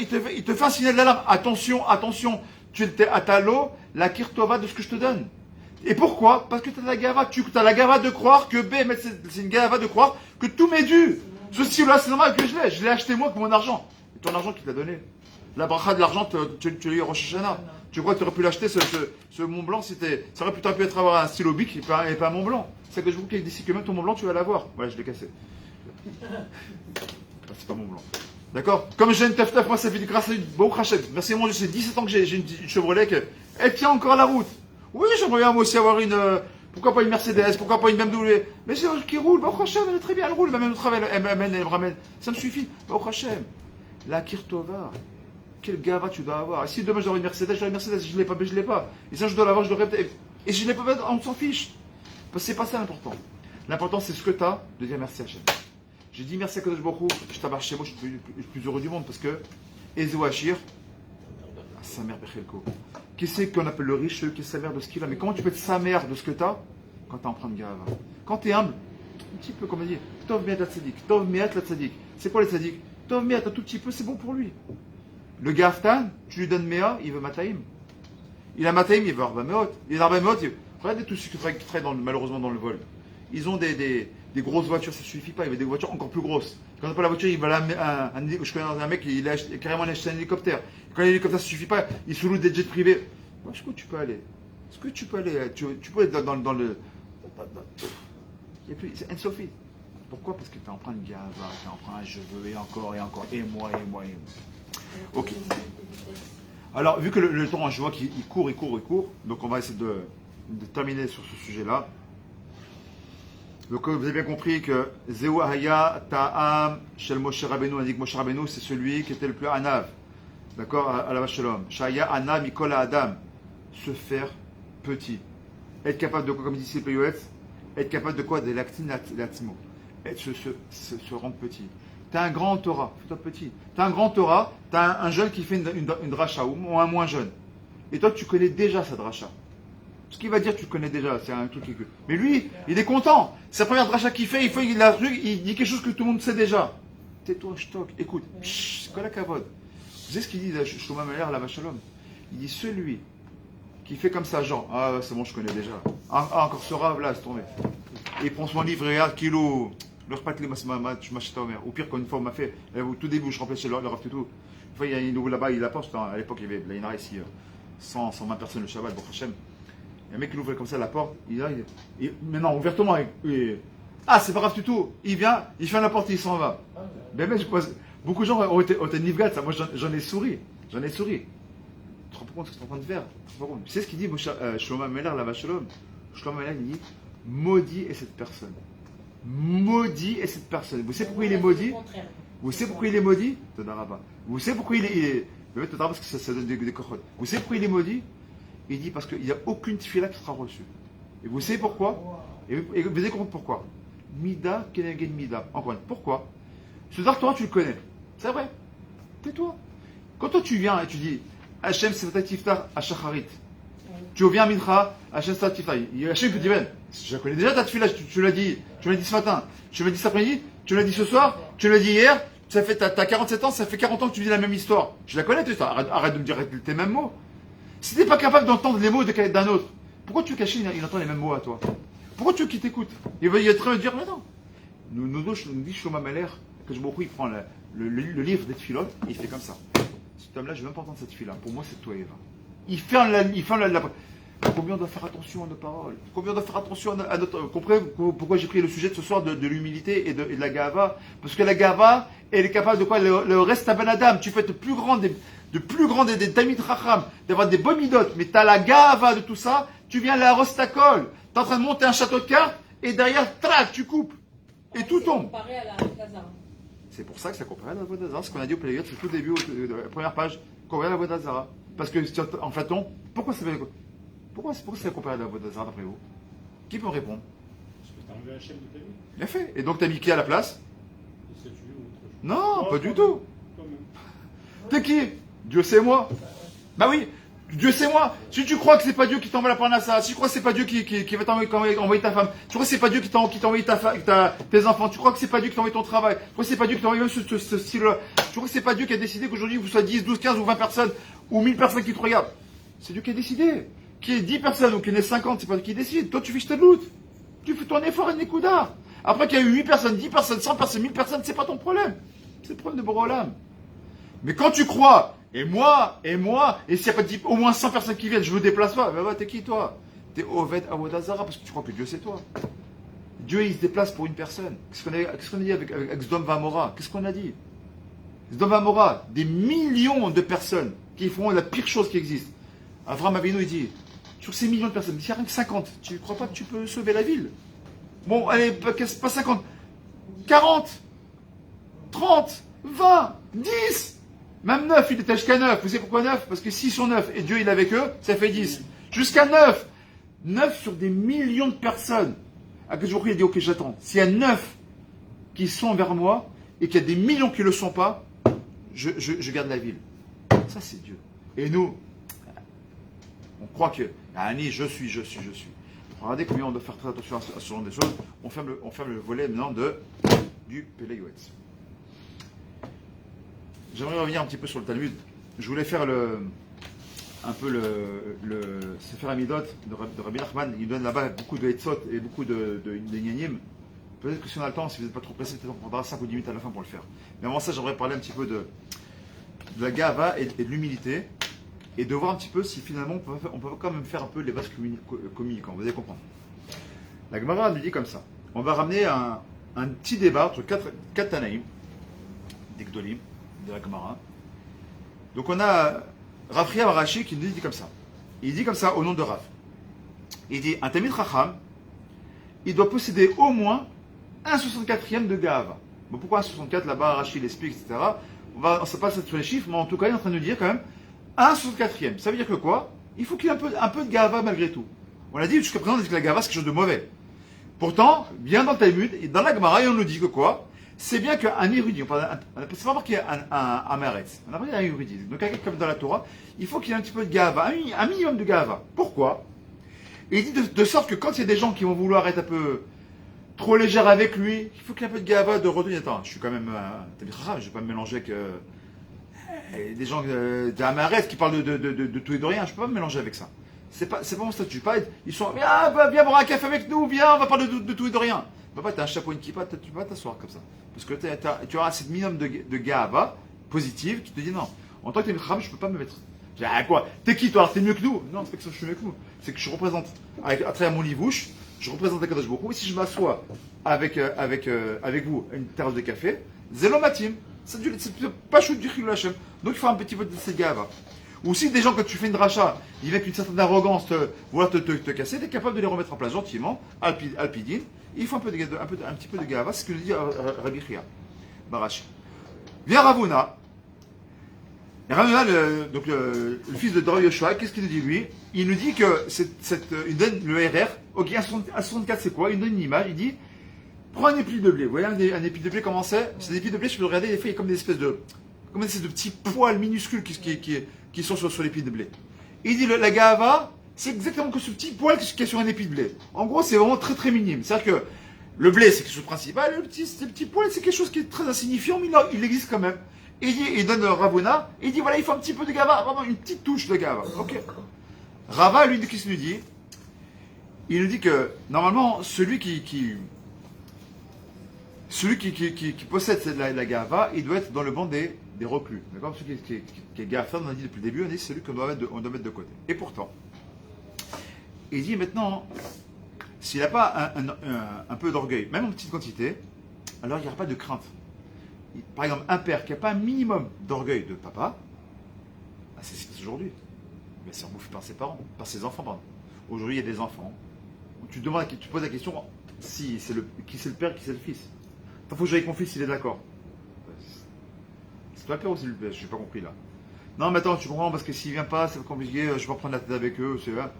il te fait un signal d'alarme. Attention, tu es à ta lot, la kirtova de ce que je te donne. Et pourquoi? Parce que tu as la gava. Tu as la gava de croire que B, c'est une gava de croire que tout m'est dû. Ce stylo-là, c'est normal que je l'ai. Je l'ai acheté moi pour mon argent. Et ton argent qui te l'a donné. La bracha de l'argent, tu l'as eu au Rosh Hashanah. Tu crois que tu aurais pu l'acheter, ce Mont Blanc, ça aurait pu avoir un stylo bic et pas un Mont Blanc. C'est que je vous dis d'ici que même ton Mont Blanc, tu vas l'avoir. Voilà, je l'ai cassé. C'est pas Mont Blanc. D'accord? Comme j'ai une tef, moi ça fait grâce à une beau crachet. Merci mon Dieu, c'est 17 ans que j'ai une Chevrolet elle tient encore la route. Oui, j'aimerais bien moi aussi avoir pourquoi pas une Mercedes, pourquoi pas une BMW. Mais c'est qui roule, bah Hachem, elle est très bien, elle roule, même au travail, elle me ramène. Ça me suffit. Bah Hachem, la Kirtova, quel gava tu dois avoir. Et si demain j'aurais une Mercedes, je l'ai pas, mais je l'ai pas. Et ça je dois l'avoir, je devrais peut-être. Et si je l'ai pas, on s'en fiche. Parce que c'est pas ça l'important. L'important c'est ce que tu as, de dire merci à Hachem. J'ai dit merci à Kadosh Baruch Hu, je t'abarre chez moi, je suis le plus heureux du monde parce que Ezou Achir, sa mère Bechelko. Qui c'est qu'on appelle le riche, qui est sa mère de ce qu'il a? Mais comment tu peux être sa mère de ce que tu as quand tu es empreint de gava? Quand tu es humble, un petit peu comme on dit, Tov Meat la Tzadik, Tov Meat la Tzadik. C'est quoi les Tzadik? Tov Meat, un tout petit peu, c'est bon pour lui. Le Gaftan, tu lui donnes Mea, il veut Mataim. Il a Mataim, il veut Arba Meot. Il a Arba Meot, regardez tous ceux qui travaillent malheureusement dans le vol. Ils ont des grosses voitures, ça ne suffit pas, il veut des voitures encore plus grosses. Quand on n'a pas la voiture, il va je connais un mec, il a carrément acheté un hélicoptère. Quand l'hélicoptère ne suffit pas, il se loue des jets privés. Est-ce que tu peux aller? Est-ce que tu peux aller? Tu peux être dans le. C'est Sophie. Pourquoi? Parce que tu es empreint de gava, tu es empreint je veux, et encore, et moi. Ok. Alors, vu que le temps, je vois qu'il court, donc on va essayer de terminer sur ce sujet-là. Donc vous avez bien compris que Zéou Haya Ta'am Shel Moshe Rabbeinu, on a dit que Moshe Rabbeinu c'est celui qui était le plus anav, d'accord, à la Shalom. Shaya Anav Mikola Adam, se faire petit. Être capable de quoi, comme dit le Yoetz, être capable de quoi? De l'actin latimo. Se rendre petit. Tu as un grand Torah, fais-toi petit. Tu as un grand Torah, tu as un jeune qui fait une dracha, ou un moins jeune. Et toi tu connais déjà sa dracha. Ce qu'il va dire, tu le connais déjà, c'est un truc qui. Mais lui, il est content. Sa première dracha qu'il fait, il dit quelque chose que tout le monde sait déjà. Tais-toi, shtok, écoute. C'est quoi la kavod? Vous savez ce qu'il dit, Shlomo Meler, la Vachalom? Il dit celui qui fait comme ça, genre, ah c'est bon, je connais déjà. Ah, encore ce rave là, c'est tombé. Et il prend son livre et regarde, kilo, leur pat les machita omer. Ou pire, quand une fois, on m'a fait, au tout début, je remplissais le rave tout. Une fois, il y a une là-bas, il apporte, à l'époque, il y avait la Inara ici, 120 personnes le Shabbat, Baruch Hashem. Il y a un mec qui ouvre comme ça la porte, maintenant ouvertement, c'est pas grave du tout, il vient, il ferme la porte et il s'en va. Mais beaucoup de gens ont été nivgat, ça, moi j'en ai souri. Tu te rends pas compte ce que tu es en train de faire? Tu sais ce qu'il dit, Shlomo Meler, la Vachalom? Shlomo Meler, il dit, maudit est cette personne. Maudit est cette personne. Vous savez pourquoi il est maudit? Vous savez pourquoi il est maudit? Vous savez pourquoi il est. Parce que ça donne des cochotes. Vous savez pourquoi il est maudit? Il dit parce qu'il n'y a aucune tefila qui sera reçue. Et vous savez pourquoi? Et vous avez compris pourquoi? Mida keneged mida. Encore une fois, pourquoi? Ce Torah, tu le connais. C'est vrai. Tais-toi. Quand toi tu viens et tu dis Hachem Sevatat Tiftar Ashacharit, tu viens à Mincha, Hachem Sevatat Tiftar. Hachem te dit ben, je connais déjà ta tefila, tu l'as dit ce matin, tu l'as dit cet après-midi, tu l'as dit ce soir, tu l'as dit hier, ça fait, t'as 47 ans, ça fait 40 ans que tu dis la même histoire. Je la connais, arrête de me dire tes mêmes mots. Si tu n'es pas capable d'entendre les mots d'un autre, pourquoi tu veux cacher, il entend les mêmes mots à toi? Pourquoi tu veux qu'il t'écoute? Il va très bien dire, mais non. Nous dit Shlomo Meler, que je beaucoup, il prend le livre des Tfilot, et il fait comme ça. Cet homme-là, je ne veux même pas entendre cette fille-là. Pour moi, c'est toi, Eva. Il ferme la. Combien on doit faire attention à nos paroles? Combien on doit faire attention à notre... Comprenez pourquoi j'ai pris le sujet de ce soir de l'humilité et de la gava? Parce que la gava, elle est capable de quoi? Le reste à Ben Adam. Tu fais de plus grand des Tamid Racham, d'avoir des bonnes midotes, mais tu as la gava de tout ça, tu viens la rostacole. Tu es en train de monter un château de cartes, et derrière, trac, tu coupes. Et tout tombe.
Comparé à la Zara.
C'est pour ça que ça comparait à la Vodazara. Ce qu'on a dit au Pélégat, c'est tout début, la première page, comparer à la Vodazara. Parce que, en fait, pourquoi c'est comparé à la Vodazara d'après vous? Qui peut me répondre?
Parce que t'as enlevé la chaîne de ta vie.
Bien fait. Et donc, t'as mis qui à la place?
Des statues ou autre chose.
Non,
Oh,
pas du
quand
tout.
même, quand même.
T'es qui? Dieu c'est moi. Bah oui, Dieu c'est moi. Si tu crois que c'est pas Dieu qui t'envoie la parnassa, si tu crois que c'est pas Dieu qui va envoyer ta femme, tu crois que c'est pas Dieu qui t'a envoyé tes enfants, tu crois que c'est pas Dieu qui t'a envoyé ton travail, tu crois que c'est pas Dieu qui t'a envoyé même ce style-là, tu crois que c'est pas Dieu qui a décidé qu'aujourd'hui vous soyez 10, 12, 15 ou 20 personnes ou 1000 personnes qui te regardent. C'est Dieu qui a décidé. Qu'il y ait 10 personnes ou qu'il y en ait 50, c'est pas Dieu qui décide. Toi tu fiches tes doutes. Tu fais ton effort et Nekuda. Après qu'il y a eu 8 personnes, 10 personnes, 100 personnes, 1000 personnes, c'est pas ton problème. C'est le problème de Borolam. Mais quand tu crois, et moi, et s'il n'y a pas au moins 100 personnes qui viennent, je me déplace pas, bah t'es qui toi? T'es Oved Avodazara parce que tu crois que Dieu c'est toi. Dieu il se déplace pour une personne. Qu'est-ce qu'on a dit avec Sdom Vamora? Qu'est-ce qu'on a dit? Sdom Vamora, des millions de personnes qui font la pire chose qui existe. Avram Avinu il dit, sur ces millions de personnes, il n'y a rien que 50, tu ne crois pas que tu peux sauver la ville? Bon, allez, pas 50, 40, 30, 20, 10. Même 9, il était jusqu'à 9. Vous savez pourquoi 9? Parce que s'ils sont 9 et Dieu il est avec eux, ça fait 10. Jusqu'à 9. 9 sur des millions de personnes. À que jour il a dit, ok, j'attends. S'il y a 9 qui sont vers moi et qu'il y a des millions qui ne le sont pas, je garde la ville. Ça, c'est Dieu. Et nous, on croit que, Annie, je suis. Regardez combien on doit faire très attention à ce genre de choses. On ferme le volet maintenant du Pélégoetz. J'aimerais revenir un petit peu sur le Talmud. Je voulais faire un peu le Sefer Amidot de Rabbi Nachman. Il donne là-bas beaucoup de Hetzot et beaucoup de Nyanim. Peut-être que si on a le temps, si vous n'êtes pas trop pressé, peut-être on prendra 5 ou 10 minutes à la fin pour le faire. Mais avant ça, j'aimerais parler un petit peu de la gava et de l'humilité et de voir un petit peu si finalement on peut quand même faire un peu les bases communicants. Vous allez comprendre. La Gemara nous dit comme ça. On va ramener un petit débat entre 4 Tanaïm, des Gdolim, de la Gemara. Donc on a Rav Chia Barashi qui nous dit comme ça. Il dit comme ça au nom de Rav. Il dit un Tamid Chacham, il doit posséder au moins un 64e de Gava. Bon, pourquoi un 64? Là-bas, Rashi l'explique, etc. On ne sait pas sur les chiffres, mais en tout cas, il est en train de nous dire quand même un 64e. Ça veut dire que quoi? Il faut qu'il y ait un peu de Gava malgré tout. On l'a dit jusqu'à présent, on dit que la Gava c'est quelque chose de mauvais. Pourtant, bien dans le Talmud et dans la Gemara, on nous dit que quoi? C'est bien qu'un érudit, c'est pas marqué un Meretz, on a parlé d'un érudit. Donc, quelqu'un comme dans la Torah, il faut qu'il y ait un petit peu de Gava, un minimum de Gava. Pourquoi? Et il dit de sorte que quand il y a des gens qui vont vouloir être un peu trop légers avec lui, il faut qu'il y ait un peu de Gava de redonner. Attends, je suis quand même je ne vais pas me mélanger avec des gens d'un Meretz qui parlent de tout et de rien, je ne peux pas me mélanger avec ça. C'est pas mon statut. Ils sont, viens boire un café avec nous, viens, on va parler de tout et de rien. Papa, tu as un chapeau, une kippa, tu ne peux pas t'asseoir comme ça. Parce que tu auras cette minimum de gava positive qui te dit non. En tant que Kham, je ne peux pas me mettre. Je dis, quoi? T'es qui toi? Alors t'es mieux que nous? Non, c'est pas que je suis mieux que nous. C'est que je représente, à travers mon livouche, je représente Akadosh Baruch Hu. Et si je m'assois avec vous à une terrasse de café, Zelomatim, c'est pas chou du Chilul Hashem. Donc il faut un petit peu de cette gava. Ou si des gens, quand tu fais une rachat, ils viennent avec une certaine arrogance vouloir te casser, tu es capable de les remettre en place gentiment, Alpidin. Il faut un petit peu de gava, c'est ce que nous dit Rabbi Chia Barashi. Vient Ravuna. Et Ravuna, le fils de Dor Yoshua, qu'est-ce qu'il nous dit lui? Il nous dit que il donne le RR. Ok, un 64 c'est quoi? Il donne une image, il dit prends un épi de blé. Vous voyez un épi de blé comment c'est? C'est des épis de blé, je peux le regarder, des fois il y a comme des espèces de petits poils minuscules qui sont sur l'épi de blé. Il dit la gava, c'est exactement que ce petit poil qui est sur un épi de blé. En gros, c'est vraiment très très minime. C'est-à-dire que le blé, c'est quelque chose de principal, ce petit poil, c'est quelque chose qui est très insignifiant, mais il existe quand même. Et il donne Ravuna, et il dit voilà, il faut un petit peu de gava, vraiment une petite touche de gava. Ok. Rava, lui, qu'est-ce qu'il nous dit? Il nous dit que normalement, celui qui possède la gava, il doit être dans le banc des reclus. D'accord? Celui qui est gaffe, on a dit depuis le début, on a dit c'est celui qu'on doit mettre de côté. Et pourtant, Et il dit maintenant, s'il n'a pas un peu d'orgueil, même en petite quantité, alors il n'y aura pas de crainte. Par exemple, un père qui n'a pas un minimum d'orgueil de papa, ah, c'est ce qui se passe aujourd'hui. Mais c'est embouffé par ses parents, par ses enfants, pardon. Aujourd'hui, il y a des enfants où tu poses la question si c'est qui c'est le père, qui c'est le fils. Il faut que j'aille avec mon fils, il est d'accord. C'est toi le père ou c'est le père? Je n'ai pas compris là. Non, mais attends, tu comprends, parce que s'il vient pas, c'est compliqué, je vais pas prendre la tête avec eux, c'est vrai.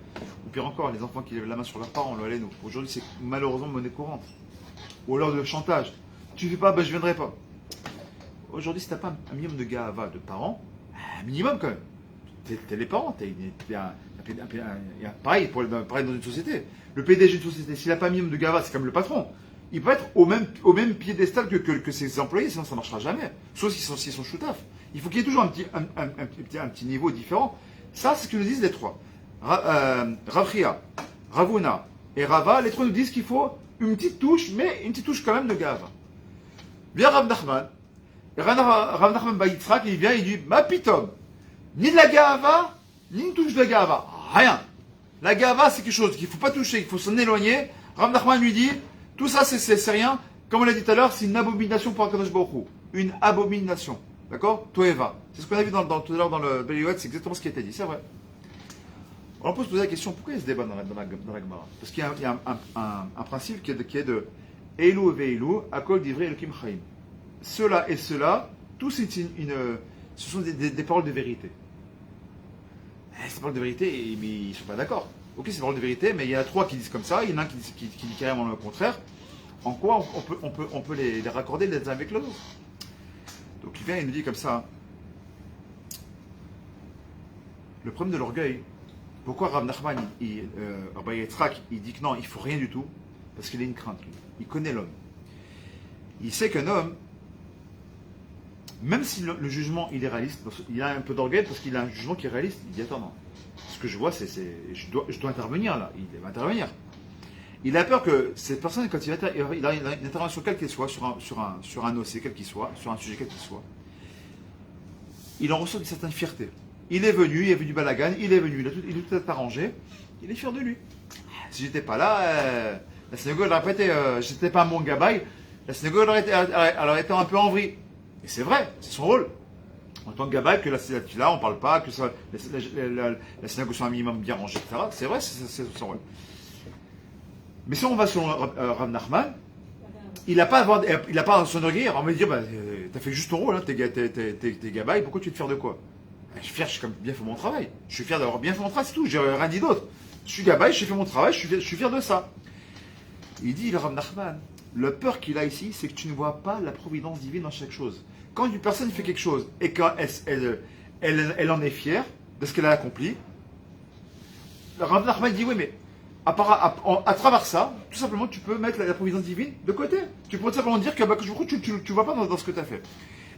Ou pire encore, les enfants qui lèvent la main sur leurs parents, le allez nous. Aujourd'hui, c'est malheureusement monnaie courante. Ou alors de chantage. Tu fais pas, ben je viendrai pas. Aujourd'hui, si t'as pas un minimum de gava de parents, un minimum quand même. T'es les parents, pareil, pareil dans une société. Le PDG d'une société, s'il n'a pas un minimum de gava, c'est comme le patron. Il peut être au même piédestal que ses employés, sinon ça ne marchera jamais. Sauf s'ils sont choutaf. Il faut qu'il y ait toujours un petit niveau différent. Ça, c'est ce que nous disent les trois. Ravria, Ravuna et Rava, les trois nous disent qu'il faut une petite touche, mais une petite touche quand même de gava. Bien Rav Nachman. Et Rav Nachman Bayitzrak, il vient, il dit, ma pitom, ni de la gava, ni une touche de gava. Rien. La gava, c'est quelque chose qu'il ne faut pas toucher, il faut s'en éloigner. Rav Nachman lui dit, tout ça, c'est rien. Comme on l'a dit tout à l'heure, c'est une abomination pour Akadosh Baruch Hu. Une abomination. D'accord? Toeva. C'est ce qu'on a vu tout à l'heure dans le Béliouet, c'est exactement ce qui a été dit, c'est vrai. On peut se poser la question, pourquoi il y a ce débat dans la Gemara? Parce qu'il y a un principe qui est de Eilu ve'eilu, akol divrei Elokim chaim. Cela et cela, tous ce sont des paroles de vérité. Ces paroles de vérité, mais ils ne sont pas d'accord. Ok, c'est des paroles de vérité, mais il y en a trois qui disent comme ça, il y en a un qui dit carrément le contraire. En quoi on peut les raccorder les uns avec l'autre? Donc il vient et nous dit comme ça. Le problème de l'orgueil, pourquoi Rav Nachman, Rabbi Yitzhak, il dit que non, il ne faut rien du tout? Parce qu'il a une crainte, lui. Il connaît l'homme. Il sait qu'un homme, même si le jugement il est réaliste, il a un peu d'orgueil parce qu'il a un jugement qui est réaliste, il dit attends, non. Ce que je vois, je dois intervenir là. Il va intervenir. Il a peur que cette personne, quand il a une intervention quelle qu'elle soit, sur un dossier quel qu'il soit, sur un sujet quel qu'il soit, il en ressort une certaine fierté. Il est venu balagan, il est venu, il a tout arrangé, il est fier de lui. Si j'étais pas là, la synagogue aurait pas été, j'étais pas un bon gabaye, la synagogue elle aurait été un peu en vrille. Et c'est vrai, c'est son rôle. En tant que gabaye, que là, on ne parle pas, que la synagogue soit un minimum bien rangée, etc. C'est vrai, c'est son rôle. Mais si on va sur Rav Nachman, il n'a pas son orgueil, on va dire, t'as fait juste ton rôle, hein, t'es gabaye, pourquoi tu es fier de quoi? Je suis fier, j'ai bien fait mon travail. Je suis fier d'avoir bien fait mon travail, c'est tout, j'ai rien dit d'autre. Je suis gabaye, j'ai fait mon travail, je suis fier de ça. Il dit, le Rav Nachman, la peur qu'il a ici, c'est que tu ne vois pas la providence divine dans chaque chose. Quand une personne fait quelque chose et qu'elle en est fière de ce qu'elle a accompli, le Rav Nachman dit, oui, mais à travers ça, tout simplement, tu peux mettre la providence divine de côté. Tu peux tout simplement dire que tu ne vois pas dans ce que tu as fait.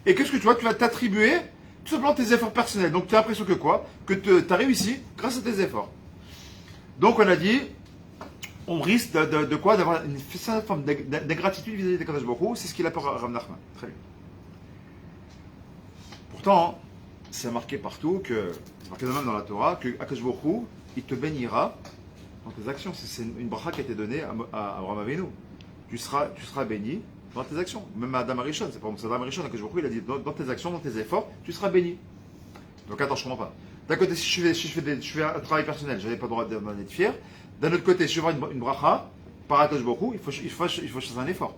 Et qu'est-ce que tu vois? Tu vas t'attribuer tout simplement tes efforts personnels. Donc tu as l'impression que quoi? Que tu as réussi grâce à tes efforts. Donc on a dit, on risque de quoi? D'avoir une certaine forme d'ingratitude vis-à-vis des Kadosh Baruch Hu. C'est ce qu'il appelle Rav Nachman. Très bien. Pourtant, c'est marqué partout, c'est marqué même dans la Torah, que Akadosh Baruch Hu, il te bénira dans tes actions. C'est une bracha qui a été donnée à Abraham Avinu. Tu seras béni dans tes actions. Même à Adam Arishon, c'est pas Adam Arishon, Akadosh Baruch Hu, il a dit dans tes actions, dans tes efforts, tu seras béni. Donc attends, je comprends pas. D'un côté, si je fais un travail personnel, je n'avais pas le droit d'en être fier. D'un autre côté, si je veux avoir une bracha, par Akadosh Baruch Hu, il faut faire un effort.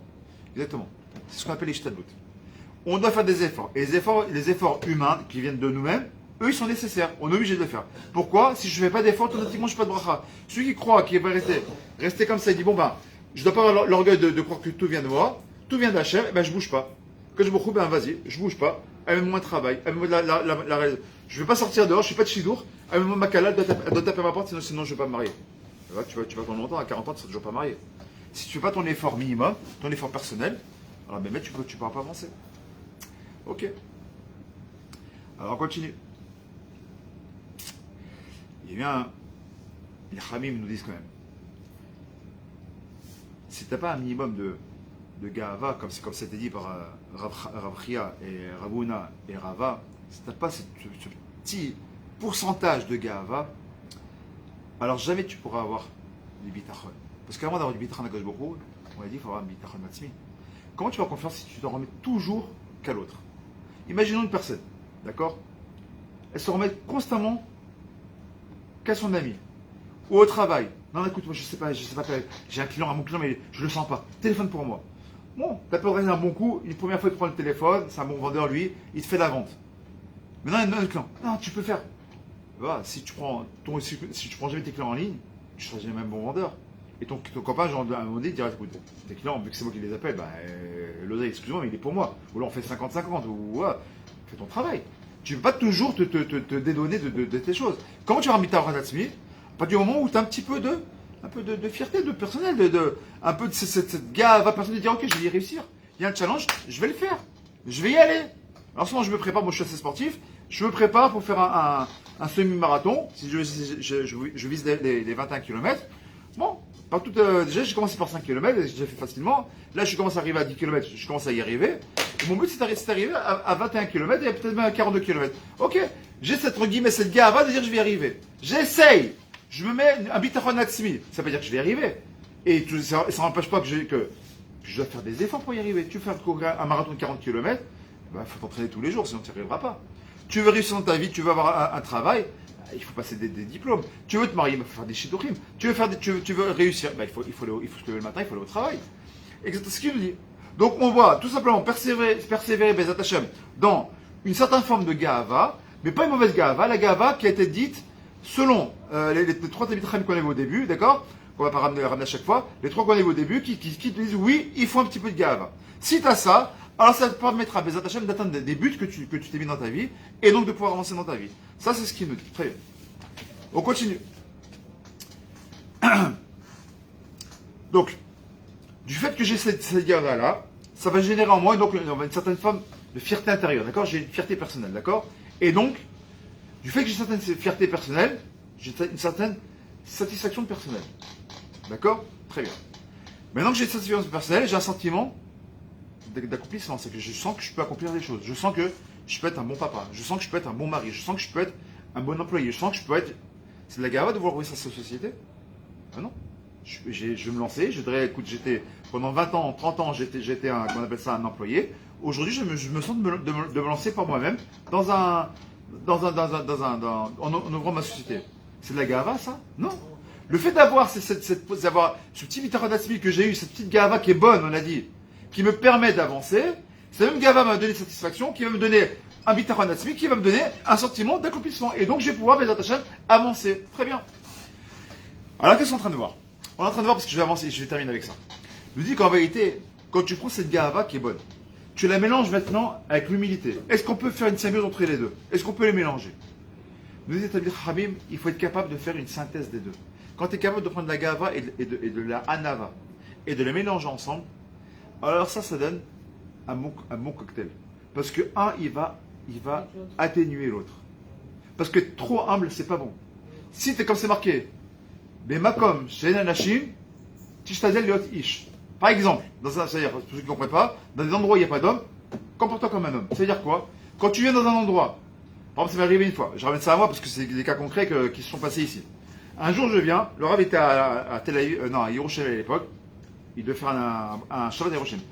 Exactement. C'est ce qu'on appelle les shtadlut. On doit faire des efforts. Et les efforts humains qui viennent de nous-mêmes, eux, ils sont nécessaires. On est obligé de le faire. Pourquoi? Si je ne fais pas d'efforts, automatiquement, je ne fais pas de bracha. Celui qui croit qu'il va rester comme ça, il dit, bon ben, je ne dois pas avoir l'orgueil de croire que tout vient de moi, tout vient d'Hachem, et ben je ne bouge pas. Quand je me trouve, ben vas-y, je ne bouge pas. Amène-moi un travail, amène-moi je ne vais pas sortir dehors, je ne suis pas de chidour, amène-moi ma kala, elle doit taper à ma porte, sinon je ne vais pas me marier. Tu vas pendant longtemps, à 40 ans, tu ne seras toujours pas marié. Si tu ne fais pas ton effort minimum, ton effort personnel, alors ben, tu ne pourras pas avancer. Ok. Alors on continue. Eh bien, les Khamim nous disent quand même, si tu n'as pas un minimum de Gahava, comme c'était dit par Rav Chia et Ravuna et Rava, si tu n'as pas ce petit pourcentage de Gahava, alors jamais tu pourras avoir du bitachon. Parce qu'avant d'avoir du bitachon à gauche beaucoup, on a dit qu'il faut avoir un bitachon matzmi. Comment tu vas avoir confiance si tu t'en remets toujours qu'à l'autre? Imaginons une personne, d'accord? Elle se remet constamment qu'à son ami. Ou au travail. Non, écoute, moi je sais pas, j'ai un client, un bon client, mais je le sens pas. Téléphone pour moi. Bon, t'appellerais un bon coup, une première fois il prend le téléphone, c'est un bon vendeur lui, il te fait la vente. Maintenant, il y a un autre client. Non, tu peux faire. Voilà, si tu prends jamais tes clients en ligne, tu seras jamais un bon vendeur. Et ton copain, genre, à un moment donné, il dira, écoute, tes clients, vu que c'est moi qui les appelle, bah, l'oseille, excuse-moi, mais il est pour moi. Ou là, on fait 50-50, ou ouais, fais ton travail. Tu ne peux pas toujours te dédonner de tes choses. Comment tu rends ta Ranatsmi? Pas du moment où tu as un peu de fierté, de personnel, un peu de cette gave personnelle de dire, ok, je vais y réussir. Il y a un challenge, je vais le faire. Je vais y aller. Alors, souvent, je me prépare, moi, je suis assez sportif, je me prépare pour faire un semi-marathon, si je vise les 21 km. Bon, déjà, j'ai commencé par 5 km, j'ai fait facilement. Là, je commence à arriver à 10 km, je commence à y arriver. Et mon but, c'est d'arriver à 21 km et peut-être même à 42 km. Ok, j'ai cette gave de dire que je vais y arriver. J'essaye. Je me mets un bitachon atzmi. Ça veut dire que je vais y arriver. Et ça n'empêche pas que je dois faire des efforts pour y arriver. Tu veux faire un marathon de 40 km, il faut t'entraîner tous les jours, sinon tu n'y arriveras pas. Tu veux réussir dans ta vie, tu veux avoir un travail, il faut passer des diplômes. Tu veux te marier, il faut faire des shidduchim. Tu veux réussir, il faut se lever le matin, il faut aller au travail. Et c'est ce qu'il nous dit. Donc on voit tout simplement persévérer Bezat Hashem dans une certaine forme de ga'ava, mais pas une mauvaise ga'ava, la ga'ava qui a été dite selon les trois tabitrachim qu'on a vu au début, d'accord? On va pas ramener à chaque fois, les trois qu'on a vu au début qui te disent oui, il faut un petit peu de ga'ava. Si tu as ça, alors ça te permettra à Bezat Hashem d'atteindre des buts que tu t'es mis dans ta vie et donc de pouvoir avancer dans ta vie. Ça, c'est ce qu'il nous dit. Très bien. On continue. Donc, du fait que j'ai cette ga'ava-là, ça va générer en moi donc, une certaine forme de fierté intérieure, d'accord? J'ai une fierté personnelle, d'accord? Et donc, du fait que j'ai une certaine fierté personnelle, j'ai une certaine satisfaction personnelle. D'accord? Très bien. Maintenant que j'ai une satisfaction personnelle, j'ai un sentiment d'accomplissement. C'est que je sens que je peux accomplir des choses. Je sens que je peux être un bon papa. Je sens que je peux être un bon mari. Je sens que je peux être un bon employé. Je sens que je peux être... C'est de la gava de vouloir réussir sa société? Ah non. Je vais me lancer. J'étais pendant 20 ans, 30 ans, j'étais on appelle ça un employé. Aujourd'hui, je me sens de me lancer par moi-même en ouvrant ma société. C'est de la gava, ça? Non. Le fait d'avoir ce petit bitachon atzmi que j'ai eu, cette petite gava qui est bonne, on a dit, qui me permet d'avancer, cette même gava m'a donné satisfaction, qui va me donner un bitachon atzmi, qui va me donner un sentiment d'accomplissement. Et donc, je vais pouvoir, Bezat Hashem, avancer. Très bien. Alors, qu'est-ce qu'on est en train de voir? On est en train de voir parce que je vais avancer et je vais terminer avec ça. Je vous dis qu'en vérité, quand tu prends cette gava qui est bonne, tu la mélanges maintenant avec l'humilité. Est-ce qu'on peut faire une symbiose entre les deux? Est-ce qu'on peut les mélanger? Nous dit Tabir Habib, il faut être capable de faire une synthèse des deux. Quand tu es capable de prendre la gava et de la anava et de les mélanger ensemble, alors ça donne un bon cocktail. Parce que un, il va atténuer l'autre. Parce que trop humble, c'est pas bon. Si tu es comme c'est marqué, Bemakom, She'en Nashim, Tishtadel Liot Ish. Par exemple, c'est-à-dire, pour ceux qui ne comprennent pas, dans des endroits où il n'y a pas d'homme, comporte-toi comme un homme. C'est-à-dire quoi? Quand tu viens dans un endroit, par exemple, ça m'est arrivé une fois, je ramène ça à moi parce que c'est des cas concrets qui se sont passés ici. Un jour, je viens, le Rav était à Tel Aviv, à Yerushalayim à l'époque, il devait faire un Shabbat à Yerushalayim.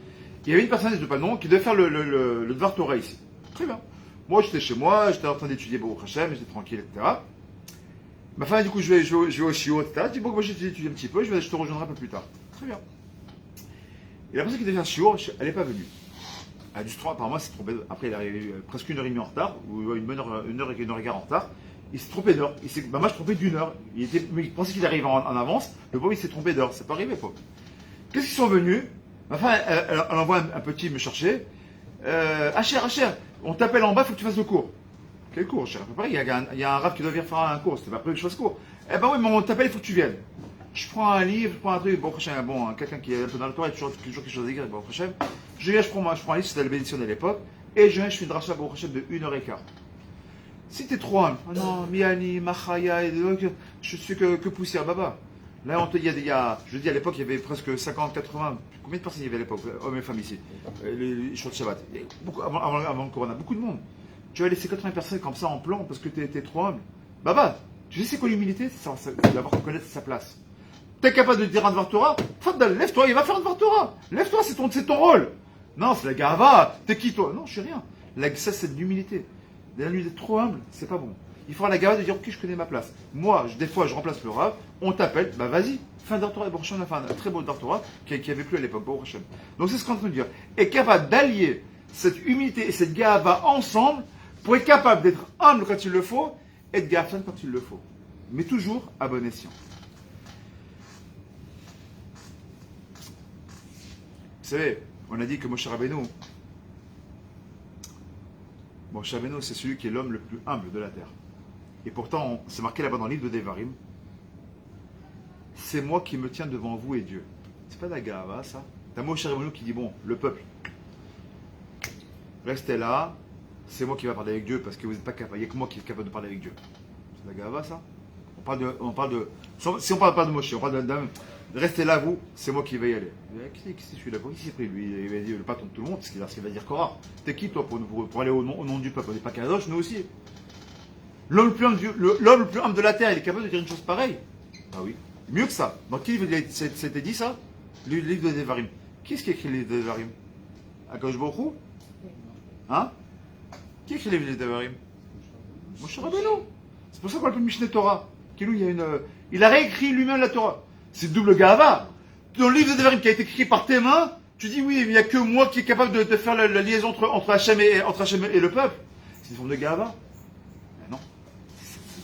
Il y avait une personne, je ne sais pas le nom, qui devait faire le Dvar Torah ici. Très bien. Moi, j'étais chez moi, j'étais en train d'étudier Baruch Hashem, j'étais tranquille, etc. Ma femme, du coup, je vais au Shiur, etc. Je dis, bon, moi, j'ai étudié un petit peu, je te rejoindrai un peu plus tard. Très bien. Et la personne qui devait faire Shiur, elle n'est pas venue. Elle a dû se tromper, apparemment, elle s'est trompée. Après, il est arrivé presque une heure et demie en retard, ou une heure et quart en retard. Il s'est trompé d'heure. Moi, je trompé d'une heure. Il pensait qu'il arrivait en avance. Le pauvre, il s'est trompé d'heure. C'est pas arrivé, quoi. Qu'est-ce qu'ils sont venus? Ma femme, elle envoie un petit me chercher. Hacher, on t'appelle en bas, il faut que tu fasses le cours. Quel cours, cher? Il y a un rave qui doit venir faire un cours. C'était pas prévu que je fasse cours. Eh ben oui, mais on t'appelle, il faut que tu viennes. Je prends un livre, je prends un truc. Bon, quelqu'un qui est un peu dans le toit, il y a toujours quelque chose à dire. Bon, je viens, je prends un livre, c'était la bénédiction à l'époque. Et je fais une dracha de 1h15. Si t'es trop humble, oh non, Miani, Machaya, je suis que poussière, baba. Là, je dis à l'époque, il y avait presque 50, 80, combien de personnes il y avait à l'époque, hommes et femmes ici, les jours de Shabbat. Avant le Corona, beaucoup de monde. Tu vas laisser 80 personnes comme ça en plan parce que t'es trop humble. Baba, Tu sais c'est quoi l'humilité? C'est d'avoir à connaître sa place. Tu es capable de dire un Dvar Torah? Fadal, lève-toi, il va faire un Dvar Torah. Lève-toi, c'est ton rôle. Non, c'est la gava. T'es qui toi? Non, je suis rien. Ça, c'est de l'humilité. D'être trop humble, c'est pas bon. Il faudra la gava de dire, ok, je connais ma place. Moi, des fois, je remplace le Rav, on t'appelle, bah vas-y, fin Dvar Torah. Bon, on a fait un très beau Dvar Torah qui avait plu à l'époque. Bon, donc c'est ce qu'on est en train de dire. Et capable d'allier cette humilité et cette gava ensemble pour être capable d'être humble quand il le faut et de gafan quand il le faut. Mais toujours à bon escient. Vous savez, on a dit que Moshe Rabbeinu, c'est celui qui est l'homme le plus humble de la terre. Et pourtant, c'est marqué là-bas dans le livre de Devarim, c'est moi qui me tiens devant vous et Dieu. C'est pas de la gava, ça. T'as Moshe Rabbeinu qui dit, bon, le peuple, restez là, c'est moi qui va parler avec Dieu parce que vous n'êtes pas capable, il n'y a que moi qui est capable de parler avec Dieu. C'est de la gava, ça. Si on parle pas de Moshe, on parle d'un. Restez là, vous, c'est moi qui vais y aller. Qui c'est celui-là? Pour qui c'est pris? Lui, il va dire le patron de tout le monde, c'est ce qu'il va dire Korah. T'es qui, toi, pour aller au nom du peuple? On n'est pas Kadosh, nous aussi. L'homme le plus humble de la terre, il est capable de dire une chose pareille? Ah oui. Mieux que ça. Dans quel livre c'était dit ça? Le livre de Devarim. Qui est-ce qui a écrit le livre de Devarim? Akadosh Baruch Hu? Hein? Qui a écrit le livre de Devarim? Moshe Rabbeinu. C'est pour ça qu'on l'appelle Mishneh Torah. Il a réécrit lui-même la Torah. C'est double gava. Dans le livre de Devarim qui a été écrit par tes mains, tu dis oui, mais il n'y a que moi qui est capable de faire la liaison entre Hachem et le peuple. C'est une forme de gava. Mais non.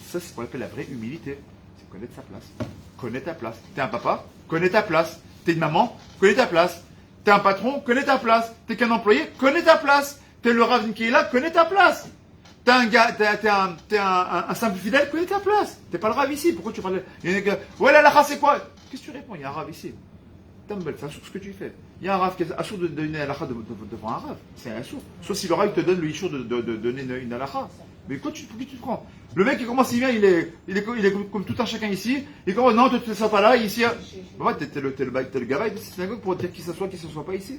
Ça, c'est ce qu'on appelle la vraie humilité. C'est connaître sa place. Connais ta place. T'es un papa, connais ta place. T'es une maman, connais ta place. T'es un patron, connais ta place. T'es qu'un employé, connais ta place. T'es le Rav qui est là, connais ta place. T'es un simple fidèle, connais ta place. T'es pas le Rav ici. Pourquoi tu parles? Il y a un gars, ouais, la lacha, c'est quoi? Qu'est-ce que tu réponds? Il y a un Rav ici. Tambel, c'est assourd ce que tu fais. Il y a un Rav qui est assourd de donner la lacha devant un Rav. C'est un assourd. Sauf si le Rav te donne le ishour de donner une lacha. Mais pour qui tu te prends? Le mec, il commence, il vient, il est comme tout un chacun ici. Il commence, non, tu ne te sens pas là, ici. Bah, t'es le gava de cette synagogue pour dire qui s'assoit, qui ne s'assoit pas ici.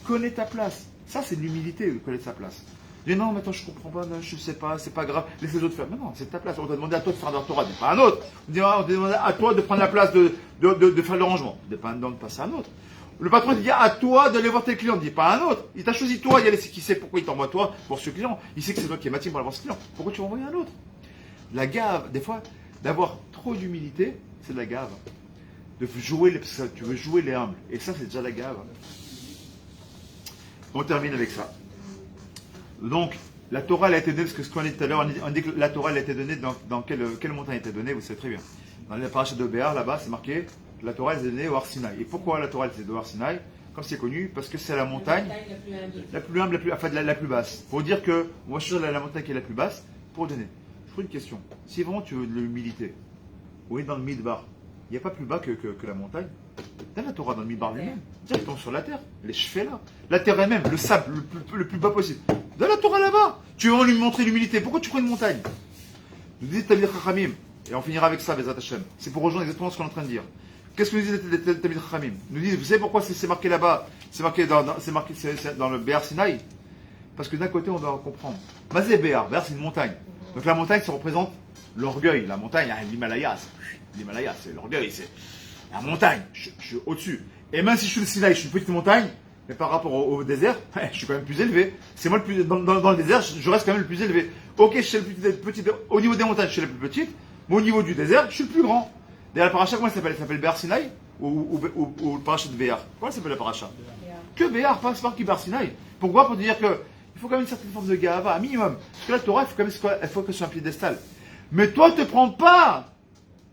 Connais ta place. Ça, c'est de l'humilité, connaître sa place. Je dis non, mais attends, je comprends pas, non, je sais pas, c'est pas grave, laisse les autres faire. Mais non, c'est ta place. On t'a demandé à toi de faire la Torah, pas à un autre. On t'a demandé à toi de prendre la place de faire le rangement. Pas de passer à un autre. Le patron dit à toi d'aller voir tes clients, dit pas à un autre. Il t'a choisi toi, qui sait pourquoi il t'envoie toi pour ce client. Il sait que c'est toi qui es matin pour aller voir ce client. Pourquoi tu vas envoyer un autre? La gave, des fois, d'avoir trop d'humilité, c'est de la gave. De jouer, parce que tu veux jouer les humbles. Et ça, c'est déjà la gave. On termine avec ça. Donc, la Torah, elle a été donnée, parce que ce qu'on a dit tout à l'heure, on dit que la Torah, elle a été donnée dans quelle montagne elle a été donnée, vous savez très bien. Dans la paracha de Béar, là-bas, c'est marqué, la Torah, elle est donnée au Har Sinaï. Et pourquoi la Torah, elle est donnée au Har Sinaï? Comme c'est connu, parce que c'est la montagne la plus humble, la plus basse. Pour dire que, moi, je suis sur la montagne qui est la plus basse, pour donner. Je pose une question. Si vraiment tu veux de l'humilité, oui, dans le Midbar, il n'y a pas plus bas que la montagne. T'as la Torah dans le Midbar lui-même, directement sur la terre, les cheveux là, la terre elle-même, le sable le plus bas possible. Dans la Torah là-bas, tu veux lui montrer l'humilité. Pourquoi tu prends une montagne? Nous dit Talmid Chachamim, et on finira avec ça, Bezat Hashem. C'est pour rejoindre exactement ce qu'on est en train de dire. Qu'est-ce que nous disent les Talmid Chachamim? Nous disent, vous savez pourquoi c'est marqué là-bas? C'est marqué dans le Béar Sinaï. Parce que d'un côté, on doit comprendre. Mazé Béar, Béar c'est une montagne. Donc la montagne, ça représente l'orgueil. La montagne, l'Himalaya, c'est l'orgueil, c'est la montagne. Je suis au-dessus. Et même si je suis le Sinaï, je suis une petite montagne, mais par rapport au désert, je suis quand même plus élevé. C'est moi le plus dans le désert, je reste quand même le plus élevé. Ok, je suis le petit, au niveau des montagnes, je suis la plus petite, mais au niveau du désert, je suis le plus grand. D'ailleurs, la paracha, comment elle s'appelle? Elle s'appelle Béar Sinaï ou le paracha de Béar? Comment elle s'appelle la paracha? Que Béar, pas marqué Béar Sinaï. Pourquoi? Pour dire que il faut quand même une certaine forme de gava, un minimum. Parce que la Torah, il faut que ce soit un piédestal. Mais toi, te prends pas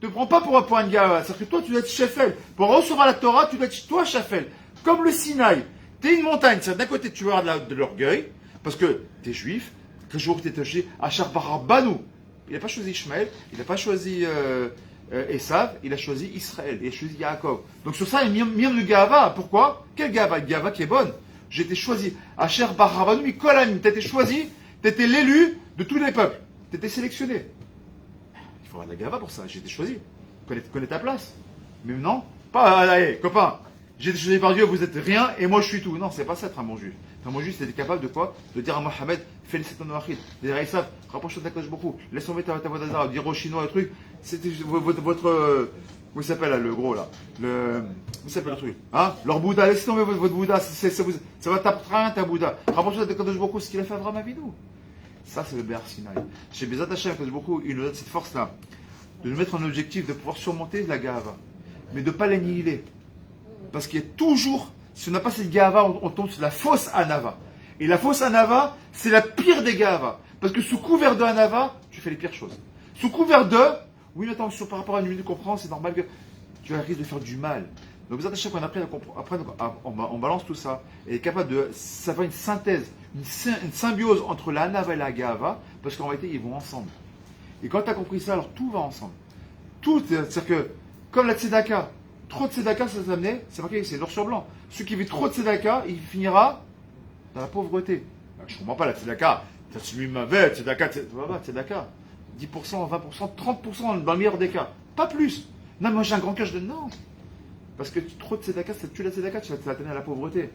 pour un gava. C'est-à-dire que toi, tu dois être Shefel. Pour recevoir la Torah, tu dois être toi Shefel. Comme le Sinaï. Tu es une montagne. D'un côté, tu vas avoir de l'orgueil, parce que tu es juif. Que jour tu es touché, Achar Barabanou. Il n'a pas choisi Ishmaël, il n'a pas choisi Esav, il a choisi Israël, il a choisi Yaakov. Donc sur ça, il y a mis de gava. Pourquoi? Quelle gava? Une gava qui est bonne. J'ai été choisi. Asher Barabanou, Mikolamim. Tu as été choisi, tu étais l'élu de tous les peuples. Tu étais sélectionné. Il faut avoir de la gava pour ça. J'ai été choisi. Connais ta place. Mais non, pas, allez, copain. J'ai par Dieu, vous êtes rien, et moi je suis tout. Non, c'est pas ça être un bon juif. Un bon juif, c'est comment de quoi? De dire à Mohamed, fais le seton noachid. De dire à Issaf, rapproche-toi d'Akadosh Baruch Hu. Laisse tomber ta voix d'Azara. Dire aux Chinois le truc. C'était votre comment il s'appelle là, le gros là? Comment il s'appelle le truc? Hein? Leur Bouddha, laissez tomber votre Bouddha. Ça va t'apprendre rien, ta Bouddha. Rapproche-toi d'Akadosh Baruch Hu, ce qu'il a fait à Avraham Avinu. Ça, c'est le Béar Sinaï. Chez Bezat Hashem, Akadosh Baruch Hu, il nous donne cette force-là. De nous mettre en objectif, de pouvoir surmonter la Gahava. Mais de ne pas l'annihiler. Parce qu'il y a toujours, si on n'a pas cette Gahava, on tombe sur la fausse Anava. Et la fausse Anava, c'est la pire des Gahava. Parce que sous couvert de Anava, tu fais les pires choses. Sous couvert de, oui, mais attends, par rapport à une minute qu'on prend, c'est normal que tu risques de faire du mal. Donc, Bezat Hashem, on balance tout ça, et est capable de savoir une synthèse, une symbiose entre la Anava et la Gahava, parce qu'en réalité, ils vont ensemble. Et quand tu as compris ça, alors tout va ensemble. Tout, c'est-à-dire que, comme la Tzedaka, trop de Tzedaka, ça s'amenait, c'est marqué, c'est noir sur blanc. Celui qui vit trop de Tzedaka, il finira dans la pauvreté. Je ne comprends pas la Tzedaka. Tu lui m'avais, Tzedaka, 10%, 20%, 30% dans le meilleur des cas. Pas plus. Non, mais moi j'ai un grand cœur, je dis non. Parce que trop de Tzedaka, ça tue la Tzedaka, tu vas t'atteindre à la pauvreté.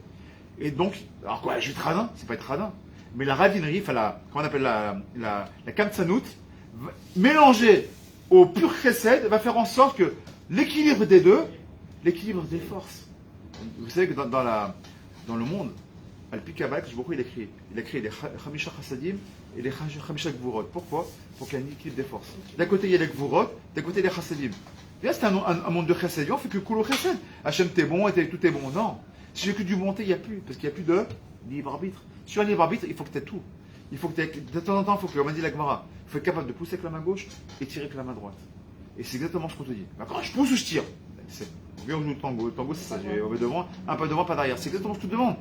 Et donc, alors quoi, je vais être radin, c'est pas être radin. Mais la radinerie, comment on appelle la kamtsanout, mélangée au pur chesed, va faire en sorte que l'équilibre des deux, l'équilibre des forces. Vous savez que dans le monde, Al-Pikabak, il a créé les Chamisha Chassadim et les Chamisha Gvurot. Pourquoi? Pour qu'il y ait un équilibre des forces. D'un côté, il y a les Gvurot, d'un côté, les Chassadim. Là, c'est un monde de chesed. On fait que Kulo chesed. Hachem, t'es bon, et tout est bon. Non. Si j'ai que du bonté, il n'y a plus. Parce qu'il n'y a plus de libre arbitre. Sur un libre arbitre, il faut que tu aies tout. Il faut que de temps en temps, il faut que, on m'a dit la Gemara, il faut être capable de pousser avec la main gauche et tirer avec la main droite. Et c'est exactement ce qu'on te dit. D'accord, je pousse ou je tire? On joue le tango. Le tango, c'est ça. On va devant, un pas devant, pas derrière. C'est exactement ce que tu te demandes.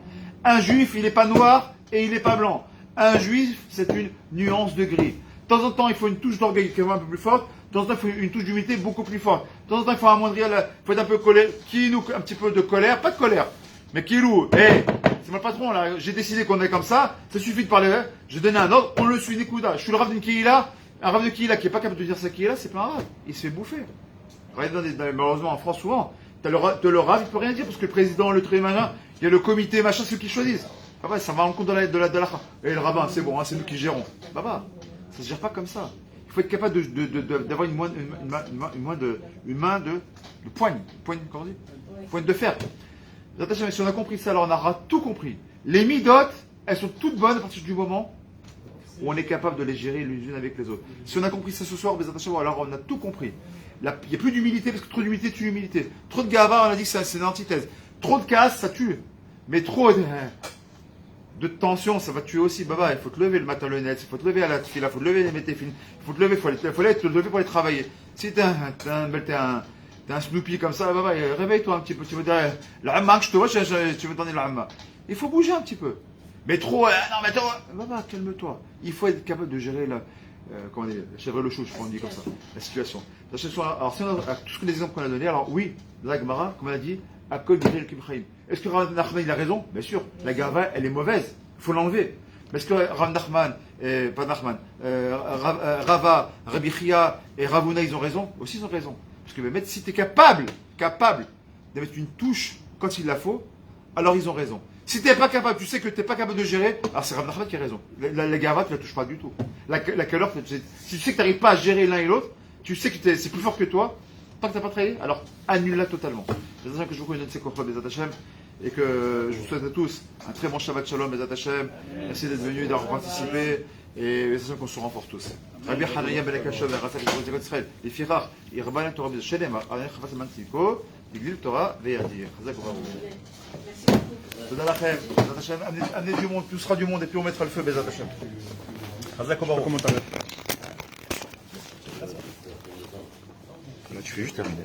Un juif, il n'est pas noir et il n'est pas blanc. Un juif, c'est une nuance de gris. De temps en temps, il faut une touche d'orgueil qui est un peu plus forte. De temps en temps, il faut une touche d'humilité beaucoup plus forte. De temps en temps, il faut amoindrir, il faut être un peu colère. Qui nous, un petit peu de colère, pas de colère. Mais Kilou, c'est mon patron là, j'ai décidé qu'on est comme ça suffit de parler, je donne un ordre, on le suit Nikuda. Je suis le rave d'une Kihila, un rave de Kihila qui n'est pas capable de dire sa Kihila, c'est pas un rave, il se fait bouffer. Regardez malheureusement en France souvent, le rave il peut rien dire parce que le président, le trémana, il y a le comité, machin, c'est eux qui choisissent. Ah bah, ça va en compte de la et le rabbin, c'est bon, hein, c'est nous qui gérons. Bah, ça se gère pas comme ça. Il faut être capable d'avoir une main de poigne, comment on dit? Poigne de fer. Si on a compris ça, alors on aura tout compris. Les midot, elles sont toutes bonnes à partir du moment où on est capable de les gérer les unes avec les autres. Si on a compris ça ce soir, alors on a tout compris. Il n'y a plus d'humilité, parce que trop d'humilité tue l'humilité. Trop de gava, on a dit que c'est une antithèse. Trop de casse, ça tue. Mais trop de tension, ça va tuer aussi. Baba, il faut te lever le matin le net, il faut te lever à la tefila, il faut te lever les météfines, il faut te lever, il faut te lever pour aller travailler. Si t'es un Snoopy comme ça, baba, réveille-toi un petit peu. Tu veux dire, l'amma que je te vois, tu veux donner l'amma. Il faut bouger un petit peu. Mais trop, non, mais attends, baba, calme-toi. Il faut être capable de gérer comment dire, le chou, je crois, on dit comme ça, la situation. Alors, si on a tous les exemples qu'on a donnés, alors oui, la Gemara, comme on a dit, est-ce que Rav Nachman il a raison? Bien sûr, la Gava elle est mauvaise, il faut l'enlever. Mais est-ce que Rav Nachman, pas Nachman, Rava, Rabbi Chia et Ravuna ils ont raison? Aussi ils ont raison. Parce que si tu es capable de mettre une touche quand il la faut, alors ils ont raison. Si tu n'es pas capable, tu sais que tu n'es pas capable de gérer, alors c'est Rav Nachman qui a raison. La Gava tu la touches pas du tout. La caleur, si tu sais que tu n'arrives pas à gérer l'un et l'autre, tu sais que c'est plus fort que toi. Tant que tu n'as pas travaillé, alors annule-la totalement. C'est ça que je vous connais de ces coffres Bezat Hashem et que je vous souhaite à tous un très bon Shabbat Shalom Bezat Hashem. Merci d'être venus, d'avoir participé et c'est ça qu'on se renforce tous. Rabbi Hanaya ben Akashav, Rassel Israël Israël, les Firach, Irban Torah Bezat Shalem, Arne Chafas Mansiko, Igil Torah Veyadir. Chazak Ovaru.
Merci beaucoup.
Toda Lachem, Bezat Hashem, amenez du monde, tout sera du monde et puis on mettra le feu Bezat Hashem. Chazak Ovaru. Là tu fais juste terminer.